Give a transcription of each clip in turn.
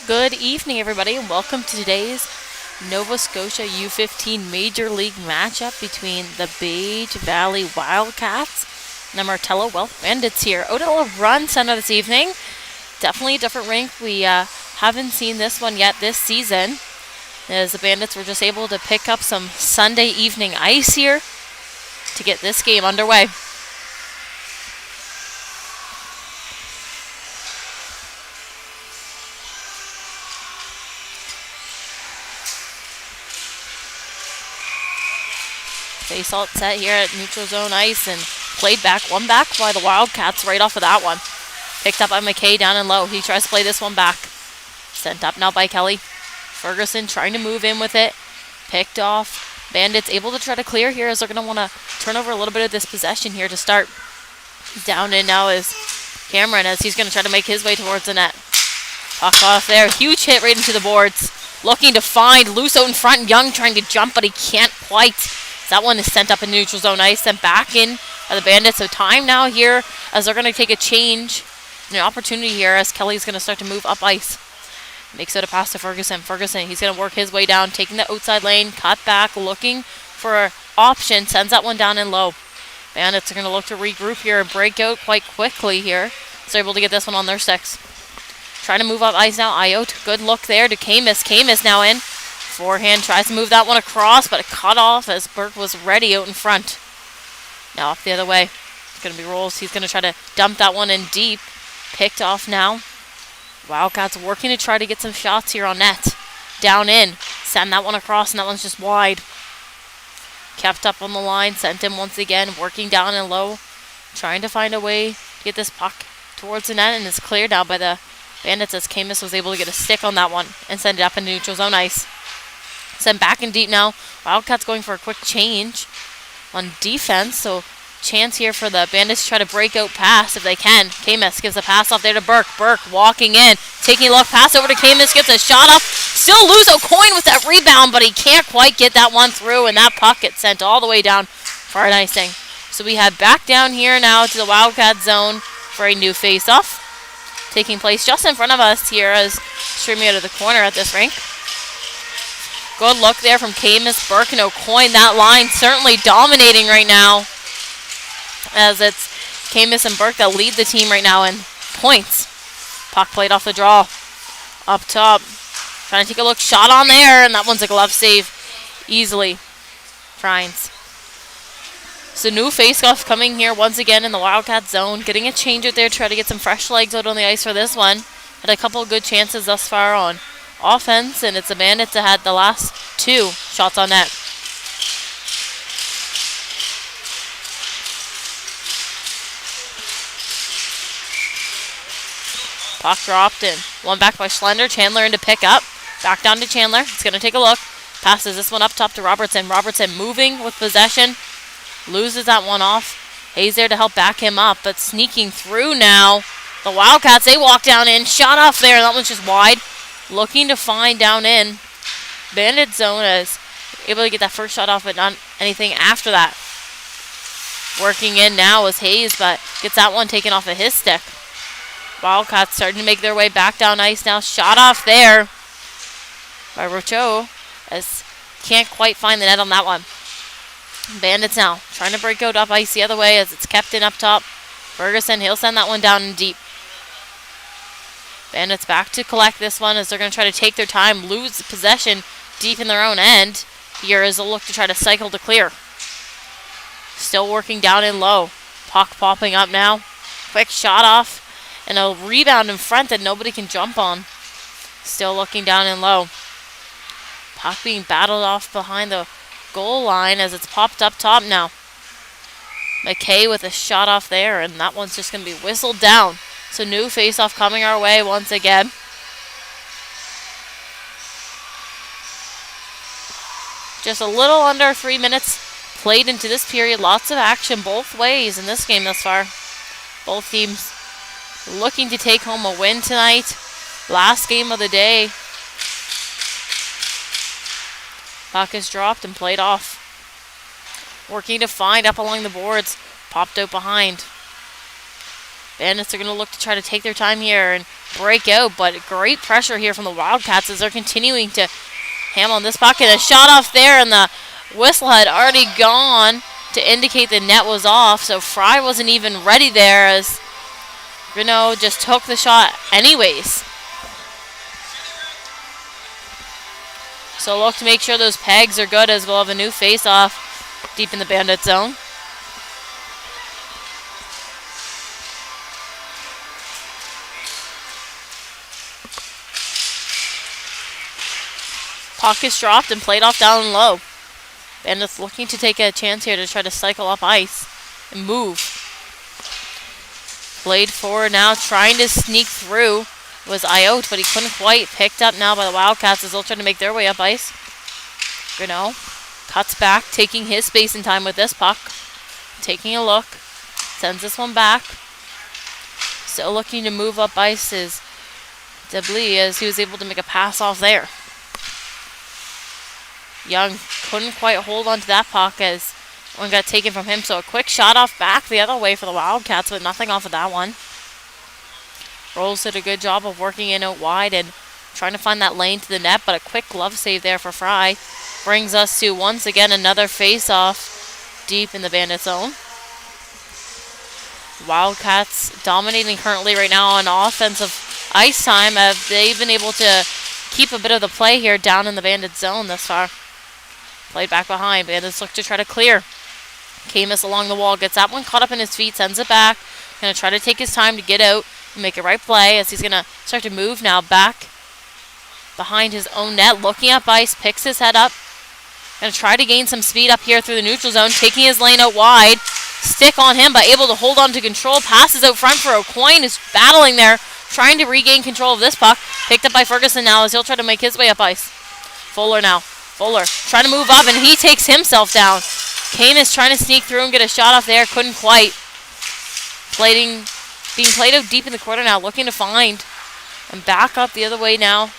Good evening, everybody, and welcome to today's Nova Scotia U15 Major League matchup between the Bage Valley Wildcats and the Martello Bandits here. Odell run center this evening. Definitely a different rink. We haven't seen this one yet this season, as the Bandits were just able to pick up some Sunday evening ice here to get this game underway. Face-out set here at neutral zone ice and played back by the Wildcats right off of that one. Picked up by McKay down and low. He tries to play this one back. Sent up now by Kelly. Ferguson trying to move in with it. Picked off. Bandits able to try to clear here as they're going to want to turn over a little bit of this possession here to start. Down in now is Cameron as he's going to try to make his way towards the net. Puck off there. Huge hit right into the boards. Looking to find loose out in front. Young trying to jump, but he can't quite. That one is sent up in neutral zone ice, then back in by the Bandits. So time now here as they're going to take a change. An opportunity here as Kelly's going to start to move up ice. Makes it a pass to Ferguson. Ferguson, he's going to work his way down, taking the outside lane, cut back, looking for an option, sends that one down and low. Bandits are going to look to regroup here and break out quite quickly here. So they're able to get this one on their sticks. Trying to move up ice now. Ayotte, good look there to Camus. Camus now in. Forehand tries to move that one across, but it cut off as Burke was ready out in front. Now off the other way. It's going to be Rolls. He's going to try to dump that one in deep. Picked off now. Wildcats working to try to get some shots here on net. Down in. Send that one across, and that one's just wide. Kept up on the line. Sent him once again. Working down and low. Trying to find a way to get this puck towards the net, and it's cleared now by the Bandits as Camus was able to get a stick on that one and send it up in neutral zone ice. Sent back in deep now. Wildcats going for a quick change on defense. So chance here for the Bandits to try to break out pass if they can. Camus gives a pass off there to Burke. Burke walking in. Taking a look. Pass over to Camus. Gets a shot up. Still lose O'Coin with that rebound, but he can't quite get that one through. And that puck gets sent all the way down for an icing. So we head back down here now to the Wildcat zone for a new face-off. Taking place just in front of us here as streaming out of the corner at this rink. Good look there from Camus, Burke, and O'Coin. That line certainly dominating right now, as it's Camus and Burke that lead the team right now in points. Puck played off the draw. Up top. Trying to take a look. Shot on there, and that one's a glove save easily. Frines. So new face-off coming here once again in the Wildcat zone. Getting a change out there, try to get some fresh legs out on the ice for this one. Had a couple of good chances thus far on offense, and it's the Bandits that had the last two shots on net. Puck dropped in. One back by Schlender. Chandler in to pick up. Back down to Chandler. He's going to take a look. Passes this one up top to Robertson. Robertson moving with possession. Loses that one off. Hayes there to help back him up, but sneaking through now. The Wildcats, they walk down in. Shot off there. That one's just wide. Looking to find down in. Bandit zone is able to get that first shot off, but not anything after that. Working in now is Hayes, but gets that one taken off of his stick. Wildcats starting to make their way back down ice now. Shot off there by Rocho, as can't quite find the net on that one. Bandits now trying to break out up ice the other way as it's kept in up top. Ferguson, he'll send that one down in deep. Bandits back to collect this one as they're going to try to take their time, lose the possession deep in their own end. Here is a look to try to cycle to clear. Still working down in low. Puck popping up now. Quick shot off and a rebound in front that nobody can jump on. Still looking down in low. Puck being battled off behind the goal line as it's popped up top now. McKay with a shot off there, and that one's just going to be whistled down. So new face-off coming our way once again. Just a little under 3 minutes played into this period. Lots of action both ways in this game thus far. Both teams looking to take home a win tonight. Last game of the day. Puck is dropped and played off. Working to find up along the boards. Popped out behind. Bandits are going to look to try to take their time here and break out, but great pressure here from the Wildcats as they're continuing to ham on this pocket. A shot off there, and the whistle had already gone to indicate the net was off, so Fry wasn't even ready there as Renault just took the shot anyways. So look to make sure those pegs are good as we'll have a new face-off deep in the Bandit zone. Puck is dropped and played off down low. Bandits looking to take a chance here to try to cycle up ice and move. Played forward now, trying to sneak through was Iot, but he couldn't quite. Picked up now by the Wildcats as they'll try to make their way up ice. Grinnell cuts back, taking his space and time with this puck. Taking a look, sends this one back. Still looking to move up ice is Deblis as he was able to make a pass off there. Young couldn't quite hold on to that puck as one got taken from him, so a quick shot off back the other way for the Wildcats, but nothing off of that one. Rolls did a good job of working in out wide and trying to find that lane to the net, but a quick glove save there for Fry brings us to once again another face-off deep in the Bandit zone. Wildcats dominating currently right now on offensive ice time. Have they been able to keep a bit of the play here down in the Bandit zone thus far? Played back behind. Bandits look to try to clear. Camus along the wall gets that one caught up in his feet, sends it back. Going to try to take his time to get out and make a right play as he's going to start to move now back behind his own net. Looking up ice, picks his head up. Going to try to gain some speed up here through the neutral zone, taking his lane out wide. Stick on him, but able to hold on to control. Passes out front for O'Coin, who's battling there, trying to regain control of this puck. Picked up by Ferguson now as he'll try to make his way up ice. Fuller now. Fuller trying to move up, and he takes himself down. Kane is trying to sneak through and get a shot off there. Couldn't quite. Being played out deep in the corner now, looking to find. And back up the other way now.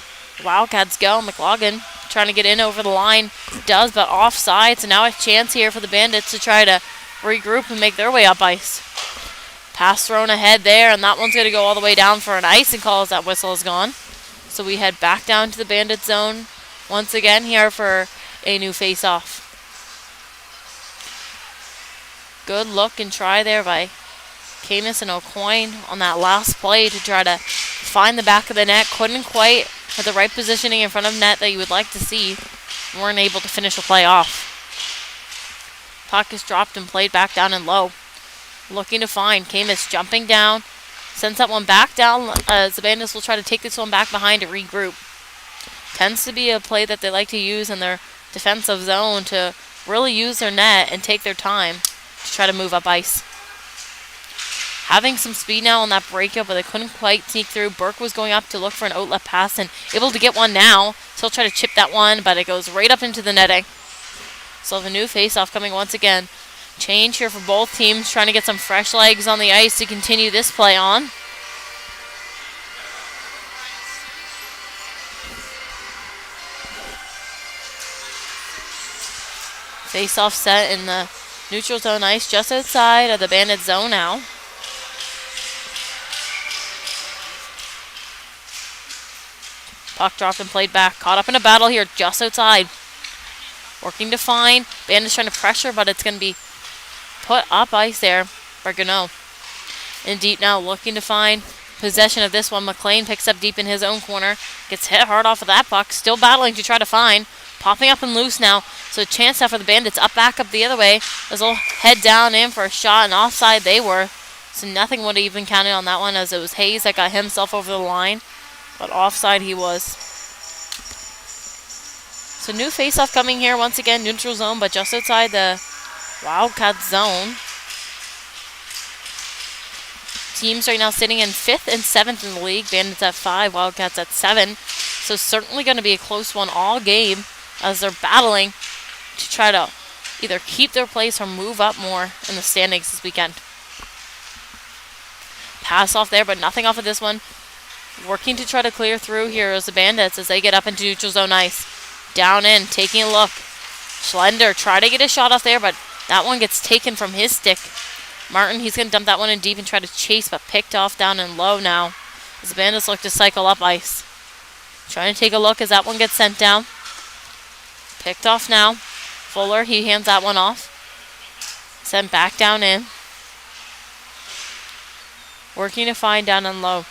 Wildcats go. McLaughlin trying to get in over the line. Does, but offside. So now a chance here for the Bandits to try to regroup and make their way up ice. Pass thrown ahead there, and that one's going to go all the way down for an icing call as that whistle is gone. So we head back down to the Bandit zone once again here for a new face-off. Good look and try there by Camus and O'Coin on that last play to try to find the back of the net. Couldn't quite have the right positioning in front of net that you would like to see. Weren't able to finish the play off. Puck is dropped and played back down and low. Looking to find Camus jumping down. Sends that one back down as the Bandits will try to take this one back behind to regroup. Tends to be a play that they like to use in their defensive zone to really use their net and take their time to try to move up ice. Having some speed now on that breakup, but they couldn't quite sneak through. Burke was going up to look for an outlet pass and able to get one now. So he'll try to chip that one, but it goes right up into the netting. So have a new face-off coming once again. Change here for both teams, trying to get some fresh legs on the ice to continue this play on. Face-off set in the neutral zone ice just outside of the Bandit zone now. Puck dropped and played back. Caught up in a battle here just outside. Working to find. Bandits trying to pressure, but it's going to be put up ice there by Gano. In deep now, looking to find possession of this one. McLean picks up deep in his own corner. Gets hit hard off of that puck. Still battling to try to find. Popping up and loose now. So a chance now for the Bandits. Back up the other way. As they'll head down in for a shot, and offside they were. So nothing would have even counted on that one, as it was Hayes that got himself over the line. But offside he was. So new face-off coming here once again. Neutral zone, but just outside the Wildcats zone. Teams right now sitting in 5th and 7th in the league. Bandits at 5, Wildcats at 7. So certainly going to be a close one all game as they're battling to try to either keep their place or move up more in the standings this weekend. Pass off there, but nothing off of this one. Working to try to clear through here as the Bandits as they get up into neutral zone ice. Down in, taking a look. Schlender try to get a shot off there, but that one gets taken from his stick. Martin, he's going to dump that one in deep and try to chase, but picked off down and low now. As the Bandits look to cycle up ice. Trying to take a look as that one gets sent down. Picked off now. Fuller, he hands that one off. Sent back down in. Working to find down and low.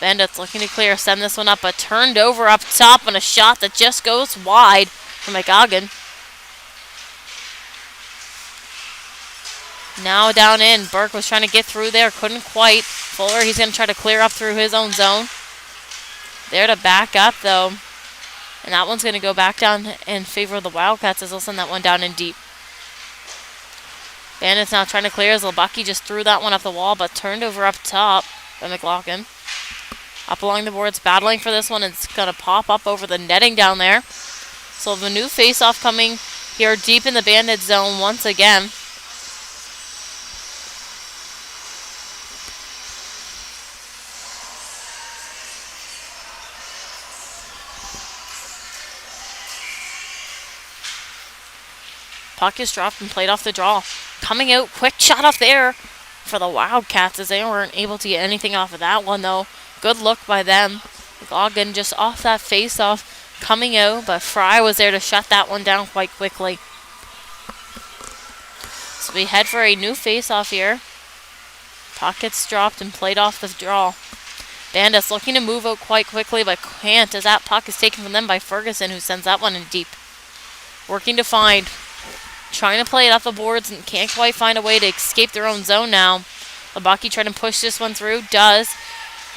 Bandits looking to clear, send this one up, but turned over up top on a shot that just goes wide for McGoggin. Now down in. Burke was trying to get through there, couldn't quite. Fuller, he's going to try to clear up through his own zone. There to back up, though. And that one's going to go back down in favor of the Wildcats as they'll send that one down in deep. Bandits now trying to clear as Lebacki just threw that one up the wall, but turned over up top by McLaughlin. Up along the boards, battling for this one. It's going to pop up over the netting down there. So the new face-off coming here deep in the Bandit zone once again. Puck is dropped and played off the draw. Coming out, quick shot off there for the Wildcats as they weren't able to get anything off of that one, though. Good look by them. McLaughlin just off that face-off coming out, but Fry was there to shut that one down quite quickly. So we head for a new face-off here. Puck gets dropped and played off the draw. Bandits looking to move out quite quickly, but can't as that puck is taken from them by Ferguson, who sends that one in deep. Working to find. Trying to play it off the boards and can't quite find a way to escape their own zone now. Lebacki trying to push this one through. Does.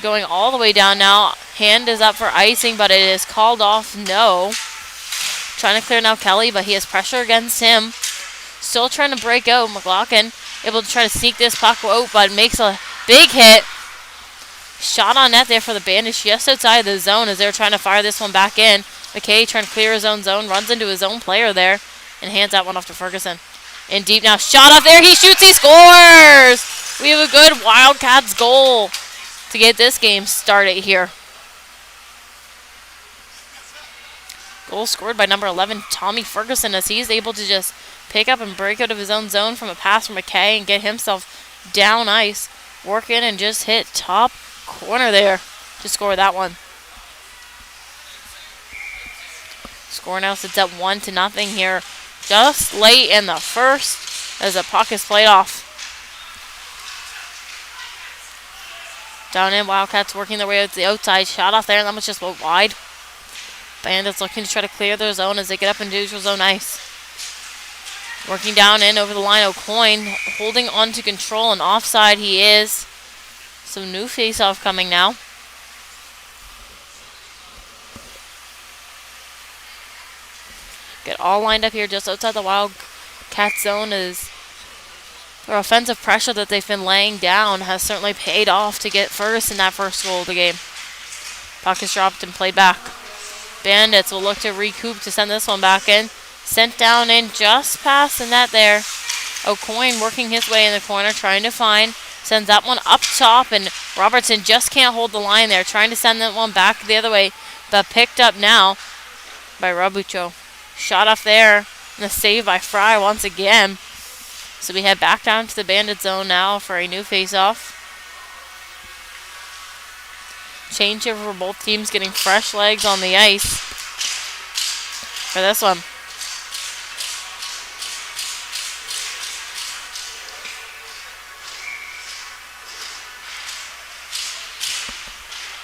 Going all the way down now. Hand is up for icing, but it is called off. No. Trying to clear now Kelly, but he has pressure against him. Still trying to break out. McLaughlin able to try to sneak this puck out, but makes a big hit. Shot on net there for the Bandits just outside the zone as they're trying to fire this one back in. McKay trying to clear his own zone. Runs into his own player there. And hands that one off to Ferguson. In deep now. Shot off there. He shoots. He scores. We have a good Wildcats goal to get this game started here. Goal scored by number 11, Tommy Ferguson, as he's able to just pick up and break out of his own zone from a pass from McKay and get himself down ice. Work in and just hit top corner there to score that one. Score now sits at 1-0 here. Just late in the first as the puck is played off. Down in, Wildcats working their way out to the outside. Shot off there, and that was just wide. Bandits looking to try to clear their zone as they get up into neutral zone ice. Working down in over the line, O'Coin holding on to control, and offside he is. Some new face-off coming now. Get all lined up here just outside the Wildcat zone as their offensive pressure that they've been laying down has certainly paid off to get Ferguson that first goal of the game. Puck is dropped and played back. Bandits will look to recoup to send this one back in. Sent down in just past the net there. O'Coin working his way in the corner, trying to find. Sends that one up top, and Robertson just can't hold the line there. Trying to send that one back the other way, but picked up now by Rabucho. Shot off there, and a save by Fry once again. So we head back down to the Bandit zone now for a new face-off. Change over for both teams, getting fresh legs on the ice for this one.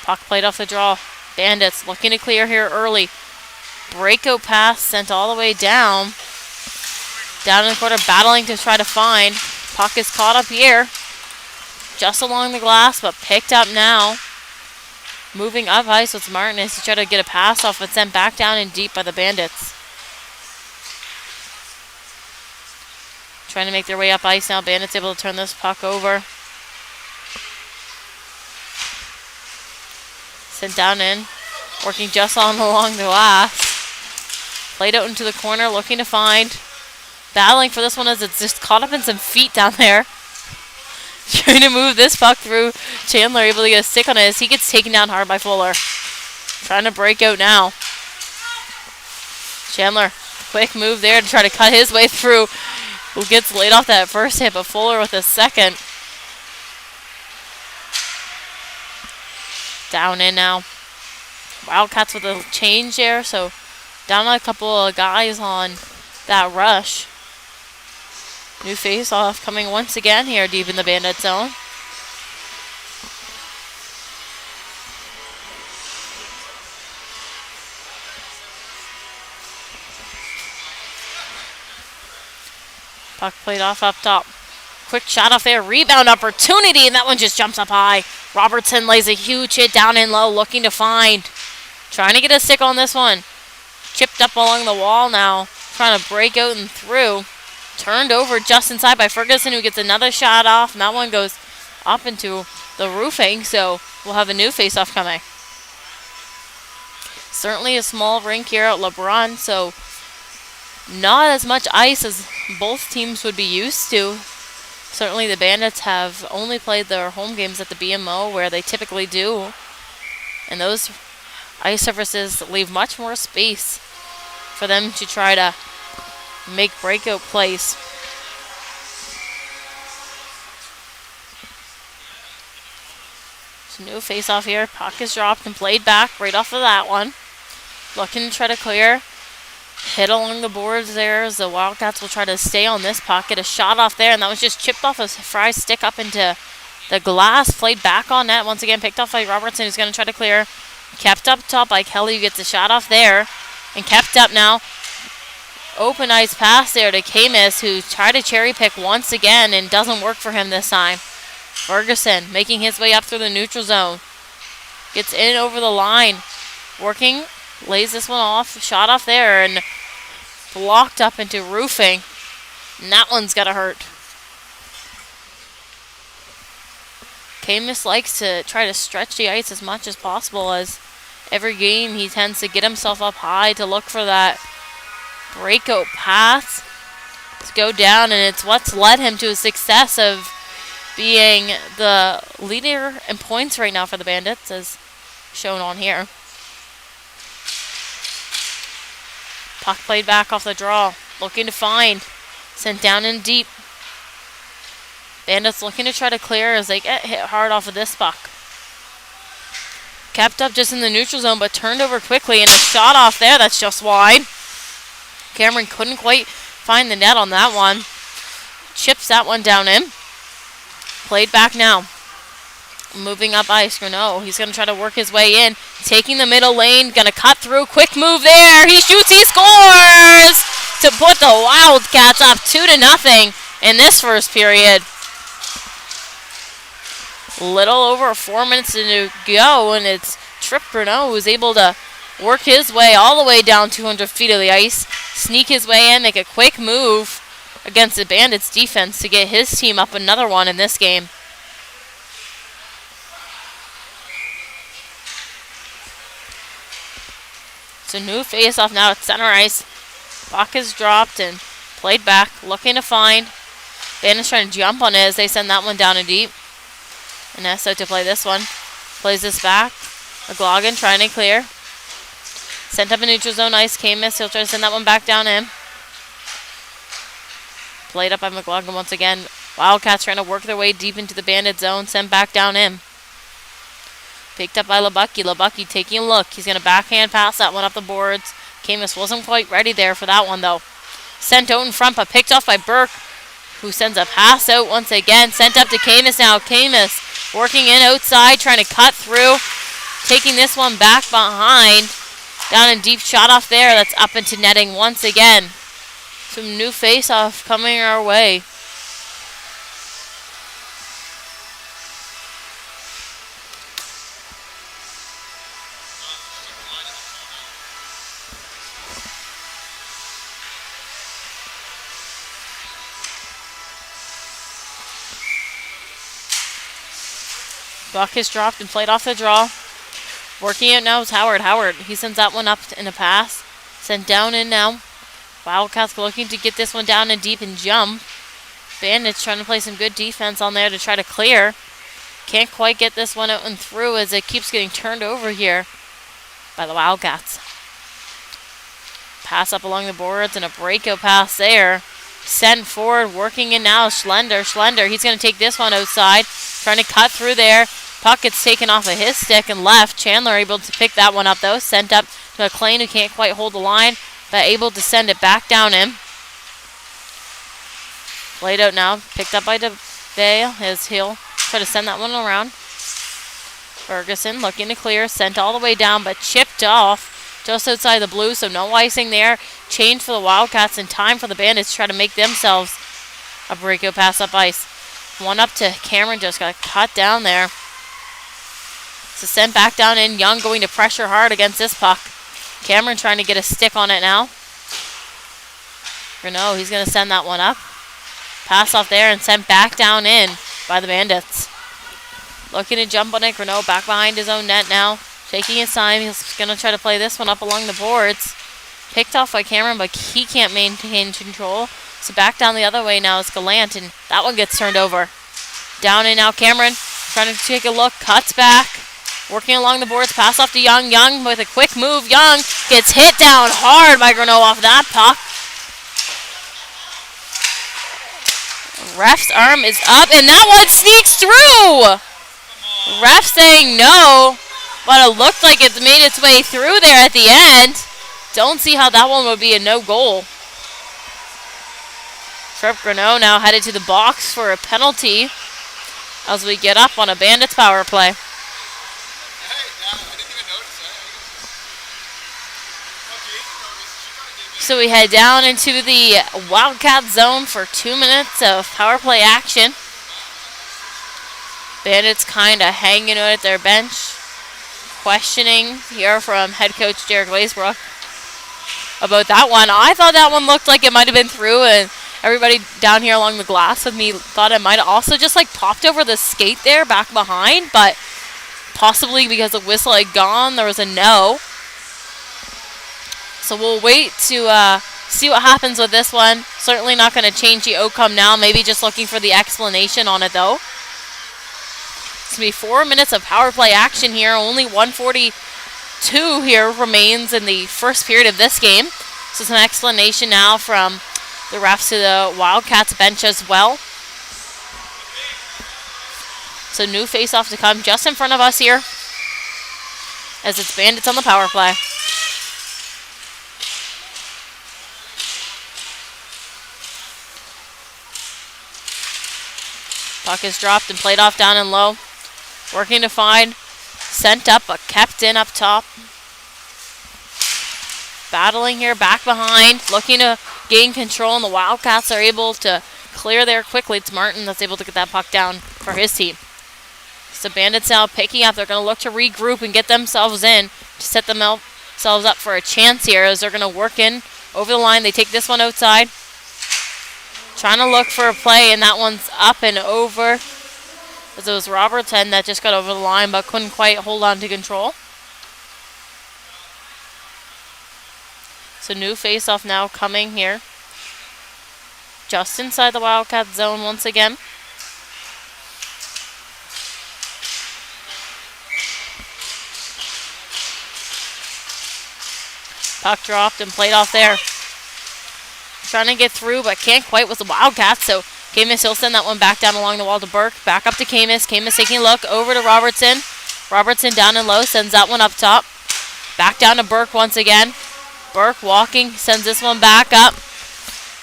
Puck played off the draw. Bandits looking to clear here early. Breakout pass sent all the way down. Down in the corner, battling to try to find. Puck is caught up here. Just along the glass, but picked up now. Moving up ice with Martinez to try to get a pass off, but sent back down and deep by the Bandits. Trying to make their way up ice now. Bandits able to turn this puck over. Sent down in. Working just on along the glass. Played out into the corner, looking to find. Battling for this one as it's just caught up in some feet down there. Trying to move this puck through. Chandler able to get a stick on it as he gets taken down hard by Fuller. Trying to break out now. Chandler, quick move there to try to cut his way through. Who gets laid off that first hit, but Fuller with a second. Down in now. Wildcats with a change there, so down a couple of guys on that rush. New face-off coming once again here deep in the Bandit zone. Puck played off up top. Quick shot off there. Rebound opportunity, and that one just jumps up high. Robertson lays a huge hit down in low, looking to find. Trying to get a stick on this one. Chipped up along the wall now. Trying to break out and through. Turned over just inside by Ferguson, who gets another shot off, and that one goes up into the roofing, so we'll have a new face-off coming. Certainly a small rink here at LeBron, so not as much ice as both teams would be used to. Certainly the Bandits have only played their home games at the BMO, where they typically do, and those ice surfaces leave much more space for them to try to make breakout plays. So new face-off here. Puck is dropped and played back right off of that one. Looking to try to clear. Hit along the boards there as the Wildcats will try to stay on this puck. Get a shot off there, and that was just chipped off a Fry stick up into the glass. Played back on net. Once again picked off by Robertson, who's going to try to clear. Kept up top by Kelly, who gets a shot off there. And kept up now. Open ice pass there to Camus, who tried to cherry pick once again and doesn't work for him this time. Ferguson making his way up through the neutral zone. Gets in over the line. Working. Lays this one off. Shot off there and blocked up into roofing. And that one's got to hurt. Camus likes to try to stretch the ice as much as possible, as every game he tends to get himself up high to look for that breakout pass to go down, and it's what's led him to a success of being the leader in points right now for the Bandits, as shown on here. Puck played back off the draw, looking to find, sent down in deep. Bandits looking to try to clear as they get hit hard off of this puck. Kept up just in the neutral zone, but turned over quickly, and a shot off there that's just wide. Cameron couldn't quite find the net on that one. Chips that one down in. Played back now. Moving up ice. Renault, he's going to try to work his way in. Taking the middle lane. Going to cut through. Quick move there. He shoots. He scores to put the Wildcats up 2-0 in this first period. Little over 4 minutes to go, and it's Trip Renault who's able to work his way all the way down 200 feet of the ice, sneak his way in, make a quick move against the Bandits defense to get his team up another one in this game. So new face-off now at center ice. Puck is dropped and played back, looking to find. Bandits trying to jump on it as they send that one down and deep. And Esso to play this one. Plays this back. McLaughlin trying to clear. Sent up in neutral zone ice. Camus. He'll try to send that one back down in. Played up by McLaughlin once again. Wildcats trying to work their way deep into the Bandit zone. Sent back down in. Picked up by Lebucky. Lebucky taking a look. He's going to backhand pass that one up the boards. Camus wasn't quite ready there for that one, though. Sent out in front, but picked off by Burke, who sends a pass out once again. Sent up to Camus now. Camus working in outside, trying to cut through. Taking this one back behind. Down in deep, shot off there. That's up into netting once again. Some new face-off coming our way. Buck is dropped and played off the draw. Working it now is Howard. Howard, he sends that one up in a pass. Sent down in now. Wildcats looking to get this one down and deep and jump. Bandits trying to play some good defense on there to try to clear. Can't quite get this one out and through as it keeps getting turned over here by the Wildcats. Pass up along the boards and a breakout pass there. Sent forward, working in now. Schlender, he's going to take this one outside. Trying to cut through there. Puck gets taken off of his stick and left. Chandler able to pick that one up, though. Sent up to McLean, who can't quite hold the line, but able to send it back down in. Played out now. Picked up by DeBay. He'll try to send that one around. Ferguson looking to clear. Sent all the way down, but chipped off just outside the blue, so no icing there. Change for the Wildcats in time for the Bandits to try to make themselves a breakout pass up ice. One up to Cameron, just got cut down there. So sent back down in. Young going to pressure hard against this puck. Cameron trying to get a stick on it now. Renault, he's going to send that one up. Pass off there and sent back down in by the Bandits. Looking to jump on it. Renault back behind his own net now. Taking his time. He's going to try to play this one up along the boards. Picked off by Cameron, but he can't maintain control. So back down the other way now is Gallant, and that one gets turned over. Down in now Cameron. Trying to take a look. Cuts back. Working along the boards. Pass off to Young. Young with a quick move. Young gets hit down hard by Renault off that puck. Ref's arm is up, and that one sneaks through! Ref saying no, but it looked like it made its way through there at the end. Don't see how that one would be a no goal. Trip Renault now headed to the box for a penalty as we get up on a Bandits power play. So we head down into the Wildcat zone for 2 minutes of power play action. Bandits kind of hanging out at their bench. Questioning here from head coach Derek Weisbrook about that one. I thought that one looked like it might have been through, and everybody down here along the glass with me thought it might have also just like popped over the skate there back behind, but possibly because the whistle had gone, there was a no. So we'll wait to see what happens with this one. Certainly not going to change the outcome now. Maybe just looking for the explanation on it, though. It's going to be 4 minutes of power play action here. Only 1:42 here remains in the first period of this game. So some explanation now from the refs to the Wildcats bench as well. So new face-off to come just in front of us here as it's Bandits on the power play. Puck is dropped and played off down and low. Working to find. Sent up, but kept in up top. Battling here back behind. Looking to gain control, and the Wildcats are able to clear there quickly. It's Martin that's able to get that puck down for his team. So Bandits now picking up. They're going to look to regroup and get themselves in to set themselves up for a chance here as they're going to work in over the line. They take this one outside. Trying to look for a play, and that one's up and over. As it was Robertson that just got over the line but couldn't quite hold on to control. So new face-off now coming here. Just inside the Wildcat zone once again. Puck dropped and played off there. Trying to get through, but can't quite with the Wildcats. So Camus, he'll send that one back down along the wall to Burke. Back up to Camus. Camus taking a look over to Robertson. Robertson down and low, sends that one up top. Back down to Burke once again. Burke walking, sends this one back up.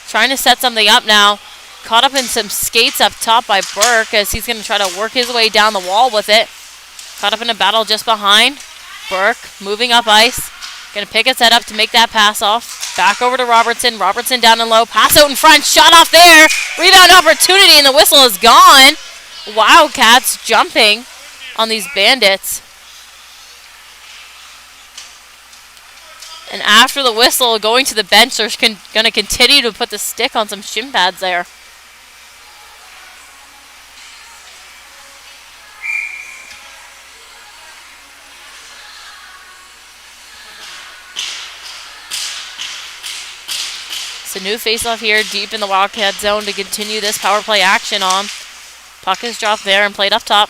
Trying to set something up now. Caught up in some skates up top by Burke as he's going to try to work his way down the wall with it. Caught up in a battle just behind. Burke moving up ice. Going to pick a set up to make that pass off. Back over to Robertson. Robertson down and low. Pass out in front. Shot off there. Rebound opportunity, and the whistle is gone. Wildcats jumping on these Bandits. And after the whistle, going to the bench, they're going to continue to put the stick on some shin pads there. So new face-off here deep in the Wildcat zone to continue this power play action on. Puck is dropped there and played up top.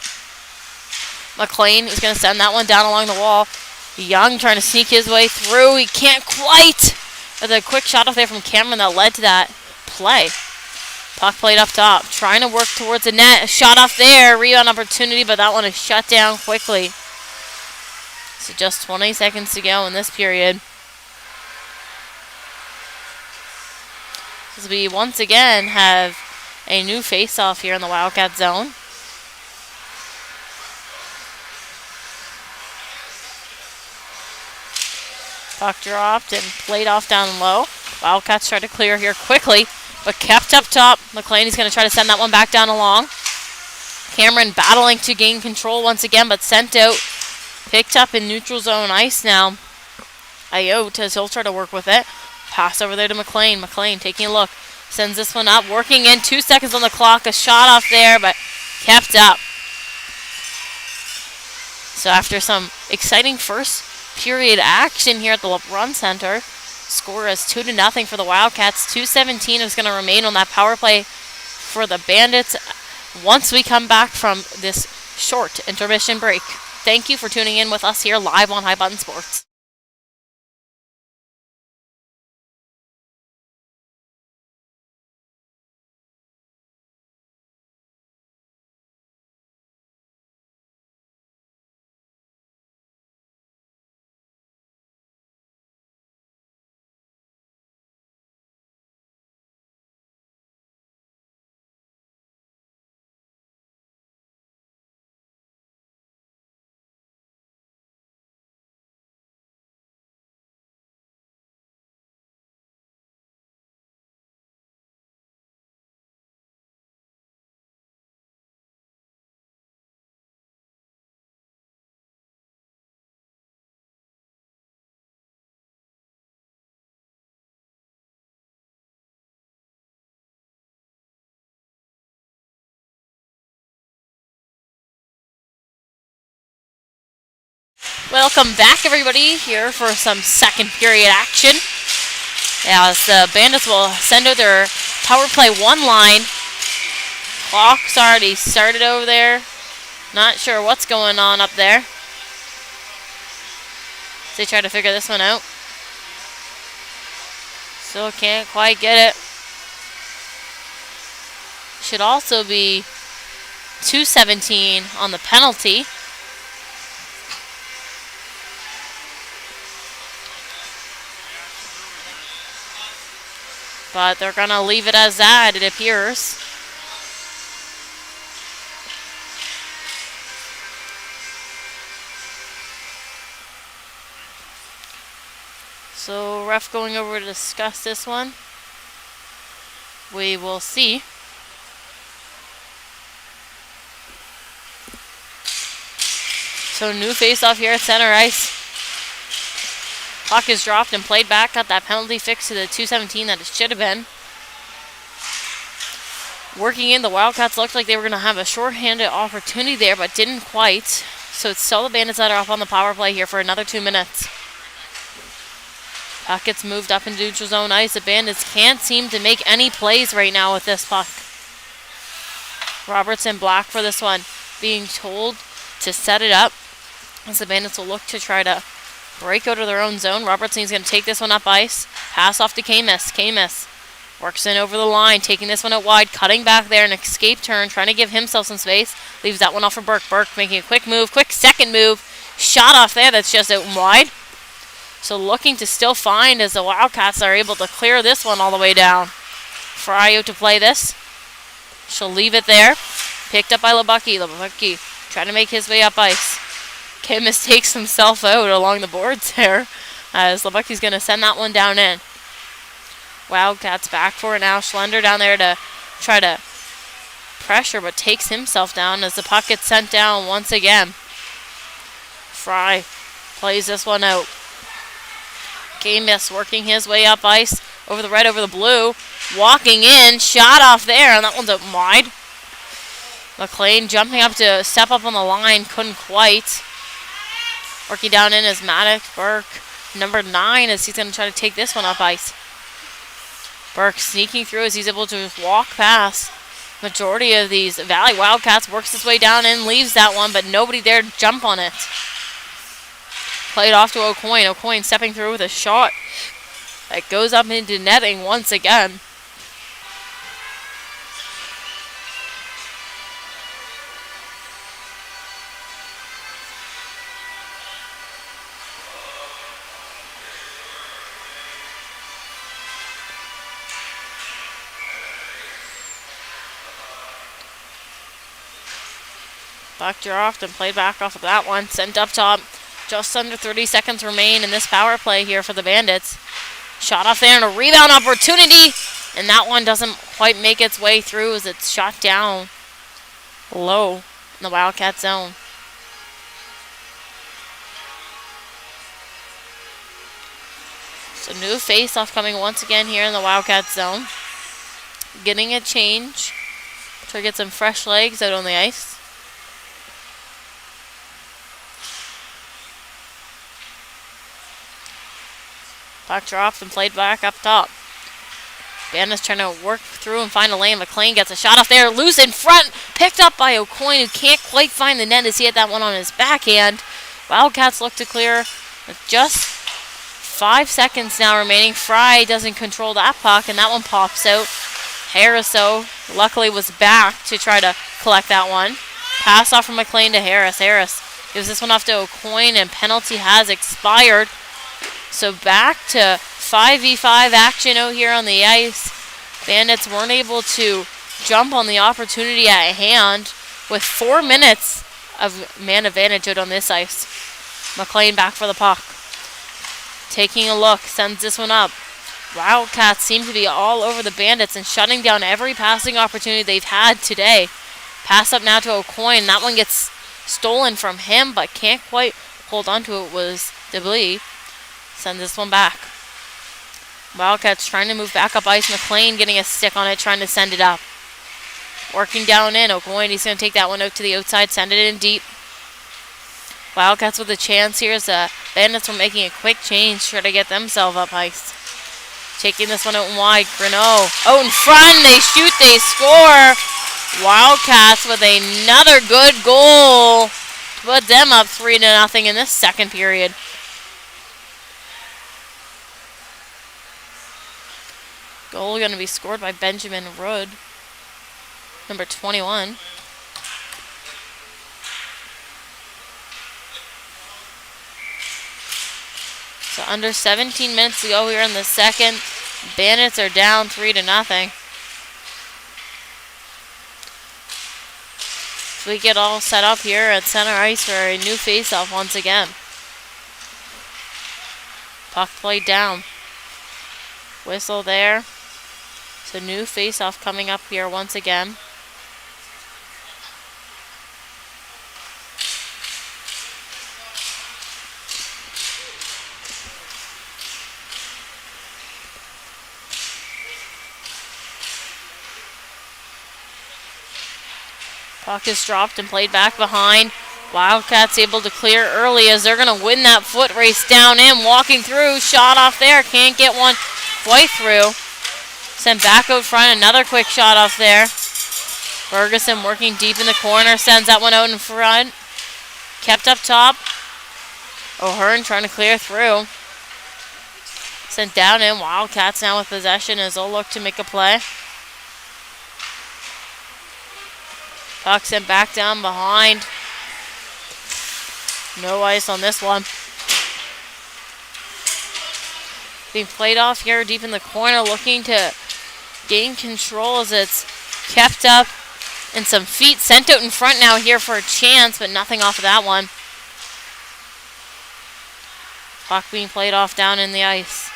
McLean is going to send that one down along the wall. Young trying to sneak his way through. He can't quite. There's a quick shot off there from Cameron that led to that play. Puck played up top. Trying to work towards the net. A shot off there. Rebound opportunity, but that one is shut down quickly. So just 20 seconds to go in this period. As we once again have a new face-off here in the Wildcat zone. Puck dropped and played off down low. Wildcats try to clear here quickly, but kept up top. McLean going to try to send that one back down along. Cameron battling to gain control once again, but sent out. Picked up in neutral zone ice now. Ayotte as he'll try to work with it. Pass over there to McLean. McLean taking a look. Sends this one up. Working in. 2 seconds on the clock. A shot off there, but kept up. So after some exciting first period action here at the LeBron Center, score is 2-0 for the Wildcats. 2:17 is going to remain on that power play for the Bandits once we come back from this short intermission break. Thank you for tuning in with us here live on High Button Sports. Welcome back, everybody, here for some second period action. As the Bandits will send out their power play 1 line. Clock's already started over there. Not sure what's going on up there. As they try to figure this one out. Still can't quite get it. Should also be 2:17 on the penalty. But they're going to leave it as that, it appears. So, ref going over to discuss this one. We will see. So, new face-off here at center ice. Puck is dropped and played back. Got that penalty fixed to the 2:17 that it should have been. Working in, the Wildcats looked like they were going to have a shorthanded opportunity there, but didn't quite. So it's still the Bandits that are up on the power play here for another 2 minutes. Puck gets moved up into neutral zone ice. The Bandits can't seem to make any plays right now with this puck. Robertson Black for this one, being told to set it up. As the Bandits will look to try to break out of their own zone. Robertson's going to take this one up ice. Pass off to Camus. Camus works in over the line, taking this one out wide, cutting back there, an escape turn, trying to give himself some space. Leaves that one off for Burke. Burke making a quick move, quick second move. Shot off there, that's just out wide. So looking to still find as the Wildcats are able to clear this one all the way down. Fryo to play this. She'll leave it there. Picked up by Lebucky. Lebucky trying to make his way up ice. Camus takes himself out along the boards there as Lebucky's going to send that one down in. Wildcats back for it now. Schlender down there to try to pressure, but takes himself down as the puck gets sent down once again. Fry plays this one out. Camus working his way up ice over the red, over the blue. Walking in, shot off there, and that one's out wide. McLean jumping up to step up on the line, couldn't quite. Working down in is Maddox. Burke, number 9, as he's going to try to take this one up ice. Burke sneaking through as he's able to walk past. Majority of these Valley Wildcats, works his way down in, leaves that one, but nobody there to jump on it. Played off to O'Coin. O'Coin stepping through with a shot that goes up into netting once again. Puck dropped and played back off of that one. Sent up top. Just under 30 seconds remain in this power play here for the Bandits. Shot off there and a rebound opportunity. And that one doesn't quite make its way through as it's shot down low in the Wildcat zone. So new face-off coming once again here in the Wildcat zone. Getting a change. Try to get some fresh legs out on the ice. Puck dropped and played back up top. Bandits trying to work through and find a lane. McLean gets a shot off there. Loose in front. Picked up by O'Coin, who can't quite find the net as he had that one on his backhand. Wildcats look to clear with just 5 seconds now remaining. Fry doesn't control that puck, and that one pops out. Harris, though, luckily was back to try to collect that one. Pass off from McLean to Harris. Harris gives this one off to O'Coin, and penalty has expired. So back to 5v5 action out here on the ice. Bandits weren't able to jump on the opportunity at hand with 4 minutes of man advantage out on this ice. McLean back for the puck. Taking a look, sends this one up. Wildcats seem to be all over the Bandits and shutting down every passing opportunity they've had today. Pass up now to O'Coin. That one gets stolen from him, but can't quite hold on to it. Was Deblee. Send this one back. Wildcats trying to move back up ice. McLean getting a stick on it, trying to send it up. Working down in. O'Coin, he's going to take that one out to the outside, send it in deep. Wildcats with a chance here as the Bandits were making a quick change, trying to get themselves up ice. Taking this one out and wide. Greneau out in front. They shoot, they score. Wildcats with another good goal to put them up 3-0 in this second period. Goal going to be scored by Benjamin Rudd, number 21. So under 17 minutes to go here in the second. Bandits are down 3-0. So we get all set up here at center ice for a new faceoff once again. Puck played down. Whistle there. So new faceoff coming up here once again. Puck is dropped and played back behind. Wildcats able to clear early as they're going to win that foot race down in. Walking through, shot off there. Can't get one quite through. Sent back out front, another quick shot off there. Ferguson working deep in the corner, sends that one out in front. Kept up top. O'Hearn trying to clear through. Sent down in. Wildcats now with possession as they'll look to make a play. Puck sent back down behind. No ice on this one. Being played off here deep in the corner, looking to gain control as it's kept up. And some feet sent out in front now here for a chance, but nothing off of that one. Puck being played off down in the ice.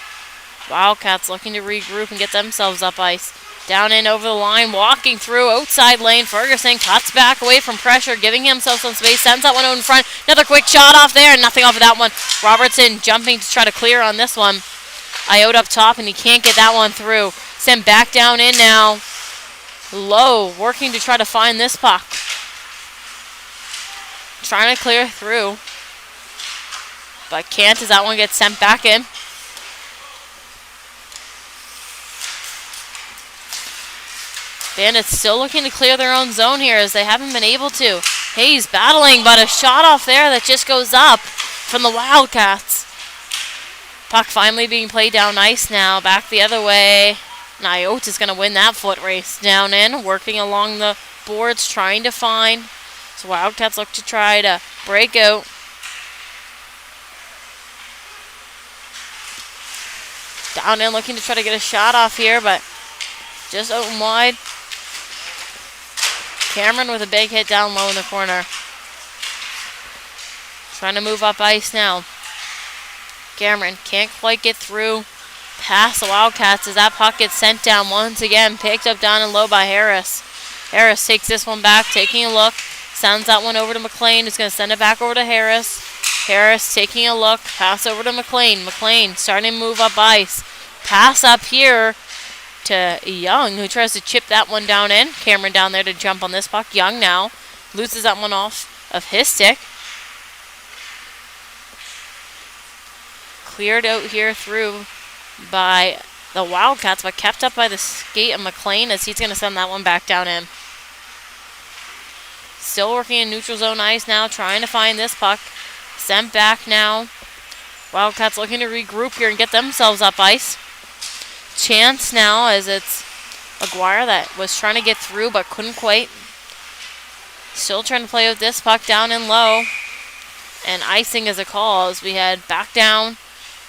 Wildcats looking to regroup and get themselves up ice. Down in over the line, walking through, outside lane. Ferguson cuts back away from pressure, giving himself some space, sends that one out in front. Another quick shot off there, and nothing off of that one. Robertson jumping to try to clear on this one. Iode up top, and he can't get that one through. Sent back down in now. Low, working to try to find this puck. Trying to clear through, but can't as that one gets sent back in. Bandits still looking to clear their own zone here as they haven't been able to. Hayes battling, but a shot off there that just goes up from the Wildcats. Puck finally being played down ice now. Back the other way. Nyote is going to win that foot race. Down in, working along the boards, trying to find. So Wildcats look to try to break out. Down in, looking to try to get a shot off here, but just out and wide. Cameron with a big hit down low in the corner. Trying to move up ice now. Cameron can't quite get through past the Wildcats as that puck gets sent down once again. Picked up down and low by Harris. Harris takes this one back, taking a look. Sends that one over to McLean, who's going to send it back over to Harris. Harris taking a look. Pass over to McLean. McLean starting to move up ice. Pass up here to Young, who tries to chip that one down in. Cameron down there to jump on this puck. Young now loses that one off of his stick. Cleared out here through by the Wildcats, but kept up by the skate of McLean as he's going to send that one back down in. Still working in neutral zone ice now, trying to find this puck. Sent back now. Wildcats looking to regroup here and get themselves up ice. Chance now as it's Aguirre that was trying to get through but couldn't quite. Still trying to play with this puck down and low. And icing is a call as we head back down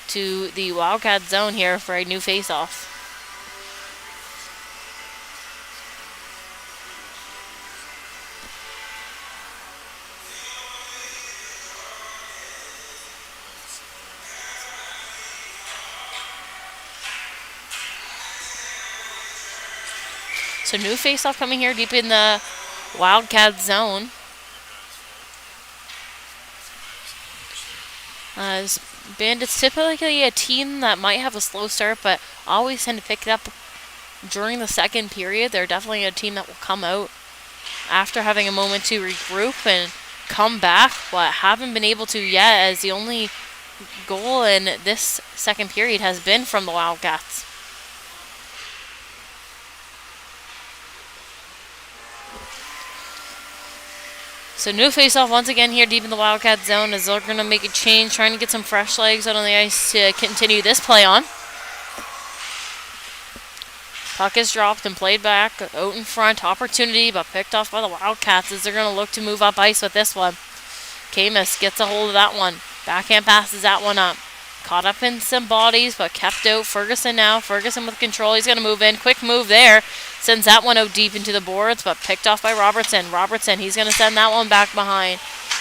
to the Wildcat zone here for a new face-off. So new face-off coming here deep in the Wildcat zone. As Bandits typically a team that might have a slow start, but always tend to pick it up during the second period. They're definitely a team that will come out after having a moment to regroup and come back, but haven't been able to yet, as the only goal in this second period has been from the Wildcats. So new face-off once again here deep in the Wildcat zone as they're going to make a change, trying to get some fresh legs out on the ice to continue this play on. Puck is dropped and played back out in front. Opportunity, but picked off by the Wildcats as they're going to look to move up ice with this one. Camus gets a hold of that one. Backhand passes that one up. Caught up in some bodies, but kept out. Ferguson now. Ferguson with control. He's going to move in. Quick move there. Sends that one out deep into the boards, but picked off by Robertson. Robertson, he's going to send that one back behind.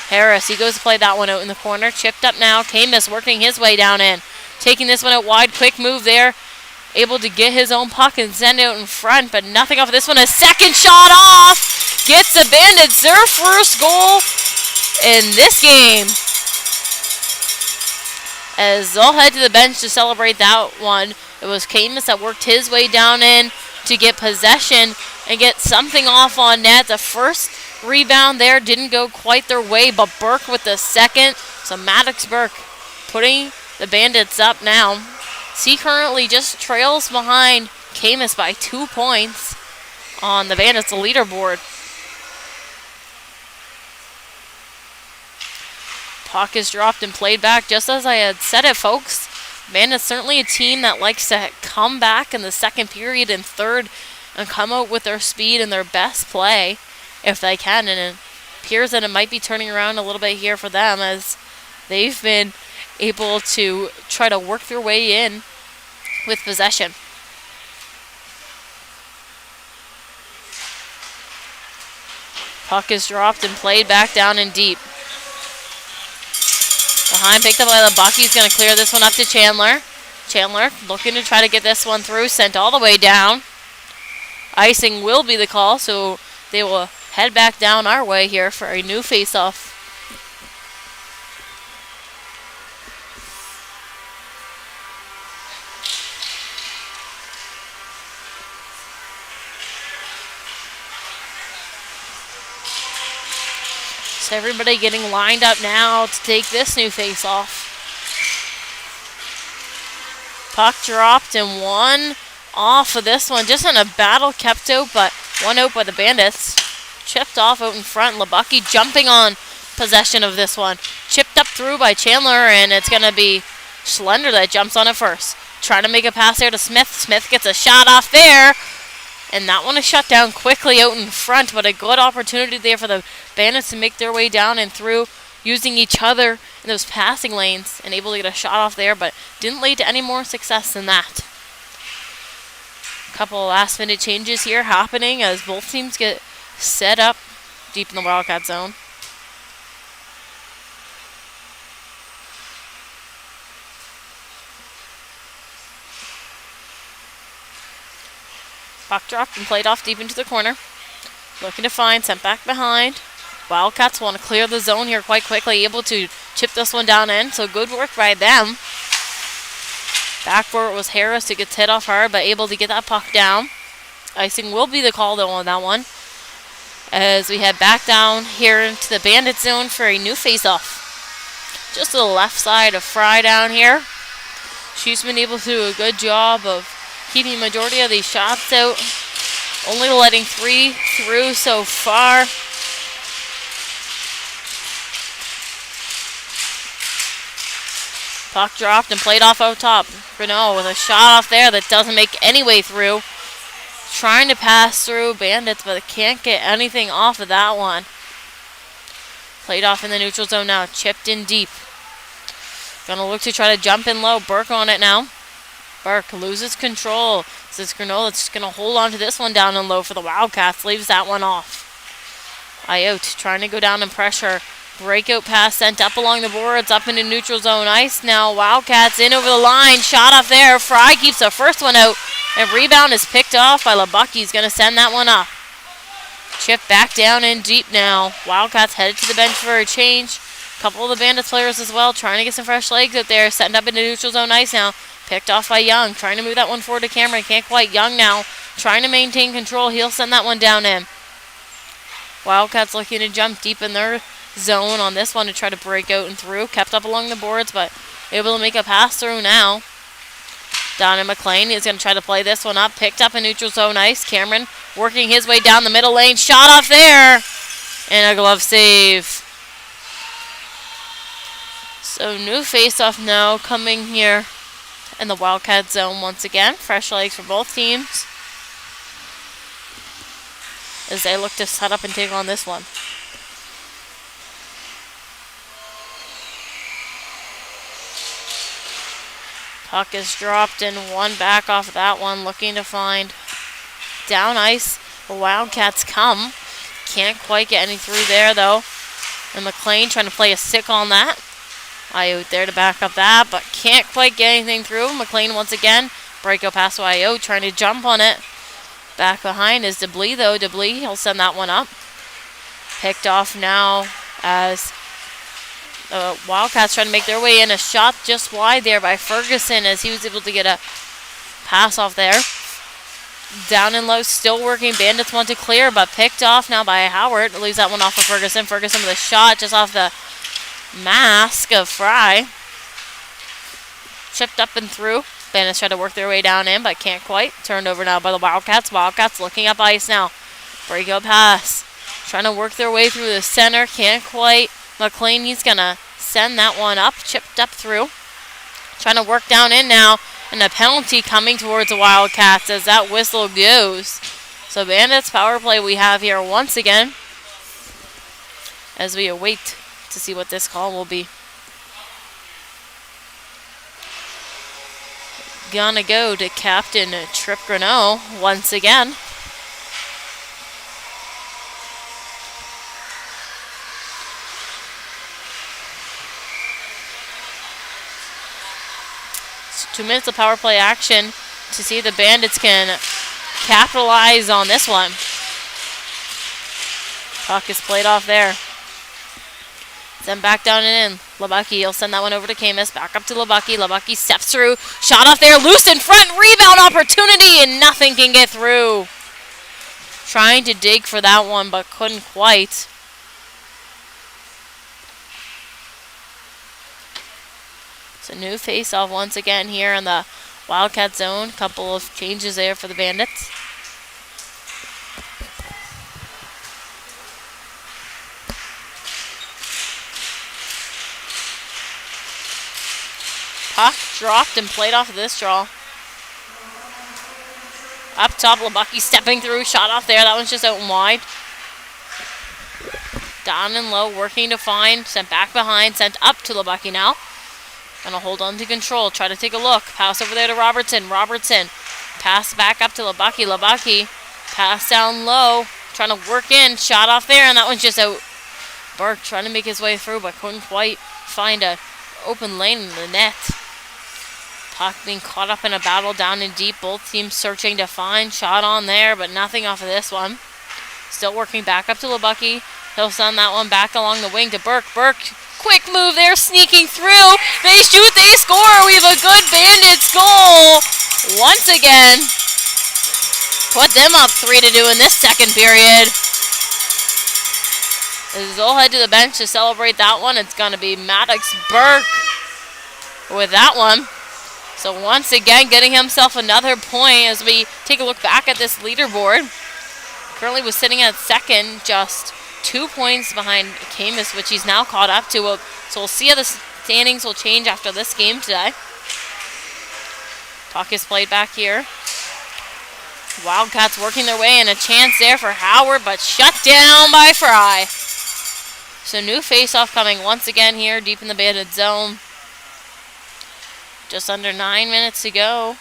Harris, he goes to play that one out in the corner. Chipped up now. Camus working his way down in. Taking this one out wide. Quick move there. Able to get his own puck and send it out in front, but nothing off of this one. A second shot off. Gets the Bandits their first goal in this game, as they'll head to the bench to celebrate that one. It was Camus that worked his way down in to get possession and get something off on net. The first rebound there didn't go quite their way, but Burke with the second. So Maddox Burke putting the Bandits up now. He currently just trails behind Camus by 2 points on the Bandits leaderboard. Puck is dropped and played back. Just as I had said it, folks, Bandits certainly a team that likes to come back in the second period and third and come out with their speed and their best play if they can. And it appears that it might be turning around a little bit here for them, as they've been able to try to work their way in with possession. Puck is dropped and played back down and deep. Behind, picked up by the Buck. He's going to clear this one up to Chandler. Chandler looking to try to get this one through. Sent all the way down. Icing will be the call, so they will head back down our way here for a new face-off. So everybody getting lined up now to take this new face-off. Puck dropped and one off of this one. Just in a battle, kept out, but one out by the Bandits. Chipped off out in front. Labucky jumping on possession of this one. Chipped up through by Chandler, and it's going to be Schlender that jumps on it first. Trying to make a pass there to Smith. Smith gets a shot off there. And that one is shut down quickly out in front, but a good opportunity there for the Bandits to make their way down and through, using each other in those passing lanes and able to get a shot off there, but didn't lead to any more success than that. A couple of last-minute changes here happening as both teams get set up deep in the Wildcat zone. Puck dropped and played off deep into the corner. Looking to find, sent back behind. Wildcats want to clear the zone here quite quickly, able to chip this one down in, so good work by them. Back for it was Harris, who gets hit off hard, but able to get that puck down. Icing will be the call, though, on that one, as we head back down here into the Bandit zone for a new face-off. Just to the left side of Fry down here. She's been able to do a good job of keeping the majority of these shots out. Only letting 3 through so far. Puck dropped and played off out top. Renault with a shot off there that doesn't make any way through. Trying to pass through Bandits, but can't get anything off of that one. Played off in the neutral zone now. Chipped in deep. Gonna look to try to jump in low. Burke on it now. Burke loses control. So it's Granola that's just going to hold on to this one down and low for the Wildcats. Leaves that one off. Ayotte trying to go down and pressure. Breakout pass sent up along the boards, up into neutral zone ice. Now Wildcats in over the line. Shot off there. Fry keeps the first one out. And rebound is picked off by LeBucky. He's going to send that one up. Chip back down in deep now. Wildcats headed to the bench for a change. Couple of the Bandits players as well, trying to get some fresh legs out there. Setting up into neutral zone ice now. Picked off by Young. Trying to move that one forward to Cameron. Can't quite. Young now. Trying to maintain control. He'll send that one down in. Wildcats looking to jump deep in their zone on this one to try to break out and through. Kept up along the boards, but able to make a pass through now. Down in McLean. He's going to try to play this one up. Picked up in neutral zone ice. Cameron working his way down the middle lane. Shot off there. And a glove save. So new face-off now coming here in the Wildcat zone once again. Fresh legs for both teams as they look to set up and take on this one. Puck is dropped and one back off of that one. Looking to find down ice. The Wildcats come. Can't quite get any through there though. And McLean trying to play a stick on that. Ayotte there to back up that, but can't quite get anything through. McLean once again. Breakout pass to Ayotte, trying to jump on it. Back behind is Deblis though. Deblis, he'll send that one up. Picked off now as Wildcats trying to make their way in. A shot just wide there by Ferguson as he was able to get a pass off there. Down and low, still working. Bandits want to clear, but picked off now by Howard. Leaves that one off of Ferguson. Ferguson with a shot just off the mask of Fry. Chipped up and through. Bandits try to work their way down in, but can't quite. Turned over now by the Wildcats. Wildcats looking up ice now. Breakout pass. Trying to work their way through the center. Can't quite. McLean, he's going to send that one up. Chipped up through. Trying to work down in now. And a penalty coming towards the Wildcats as that whistle goes. So Bandits power play we have here once again as we await to see what this call will be. Gonna go to Captain Trip Greneau once again. So 2 minutes of power play action to see if the Bandits can capitalize on this one. Puck is played off there. Then back down and in. LeBucky, he'll send that one over to Camus. Back up to LeBucky. LeBucky steps through. Shot off there. Loose in front. Rebound opportunity. And nothing can get through. Trying to dig for that one, but couldn't quite. It's a new face-off once again here in the Wildcat zone. Couple of changes there for the Bandits. Puck dropped and played off of this draw. Up top, LeBucky stepping through. Shot off there. That one's just out and wide. Down and low, working to find. Sent back behind. Sent up to LeBucky now. Gonna hold on to control. Try to take a look. Pass over there to Robertson. Robertson. Pass back up to LeBucky. LeBucky. Pass down low. Trying to work in. Shot off there, and that one's just out. Burke trying to make his way through, but couldn't quite find a open lane in the net. Puck being caught up in a battle down in deep. Both teams searching to find. Shot on there, but nothing off of this one. Still working back up to Lebucky. He'll send that one back along the wing to Burke. Burke, quick move there, sneaking through. They shoot, they score. We have a good Bandits goal. Once again, put them up 3-2 in this second period. As they'll head to the bench to celebrate that one, it's going to be Maddox Burke with that one. So once again, getting himself another point as we take a look back at this leaderboard. Currently was sitting at second, just 2 points behind Camus, which he's now caught up to. So we'll see how the standings will change after this game today. Puck is played back here. Wildcats working their way, and a chance there for Howard, but shut down by Fry. So new face-off coming once again here, deep in the Bandit zone. Just under 9 minutes to go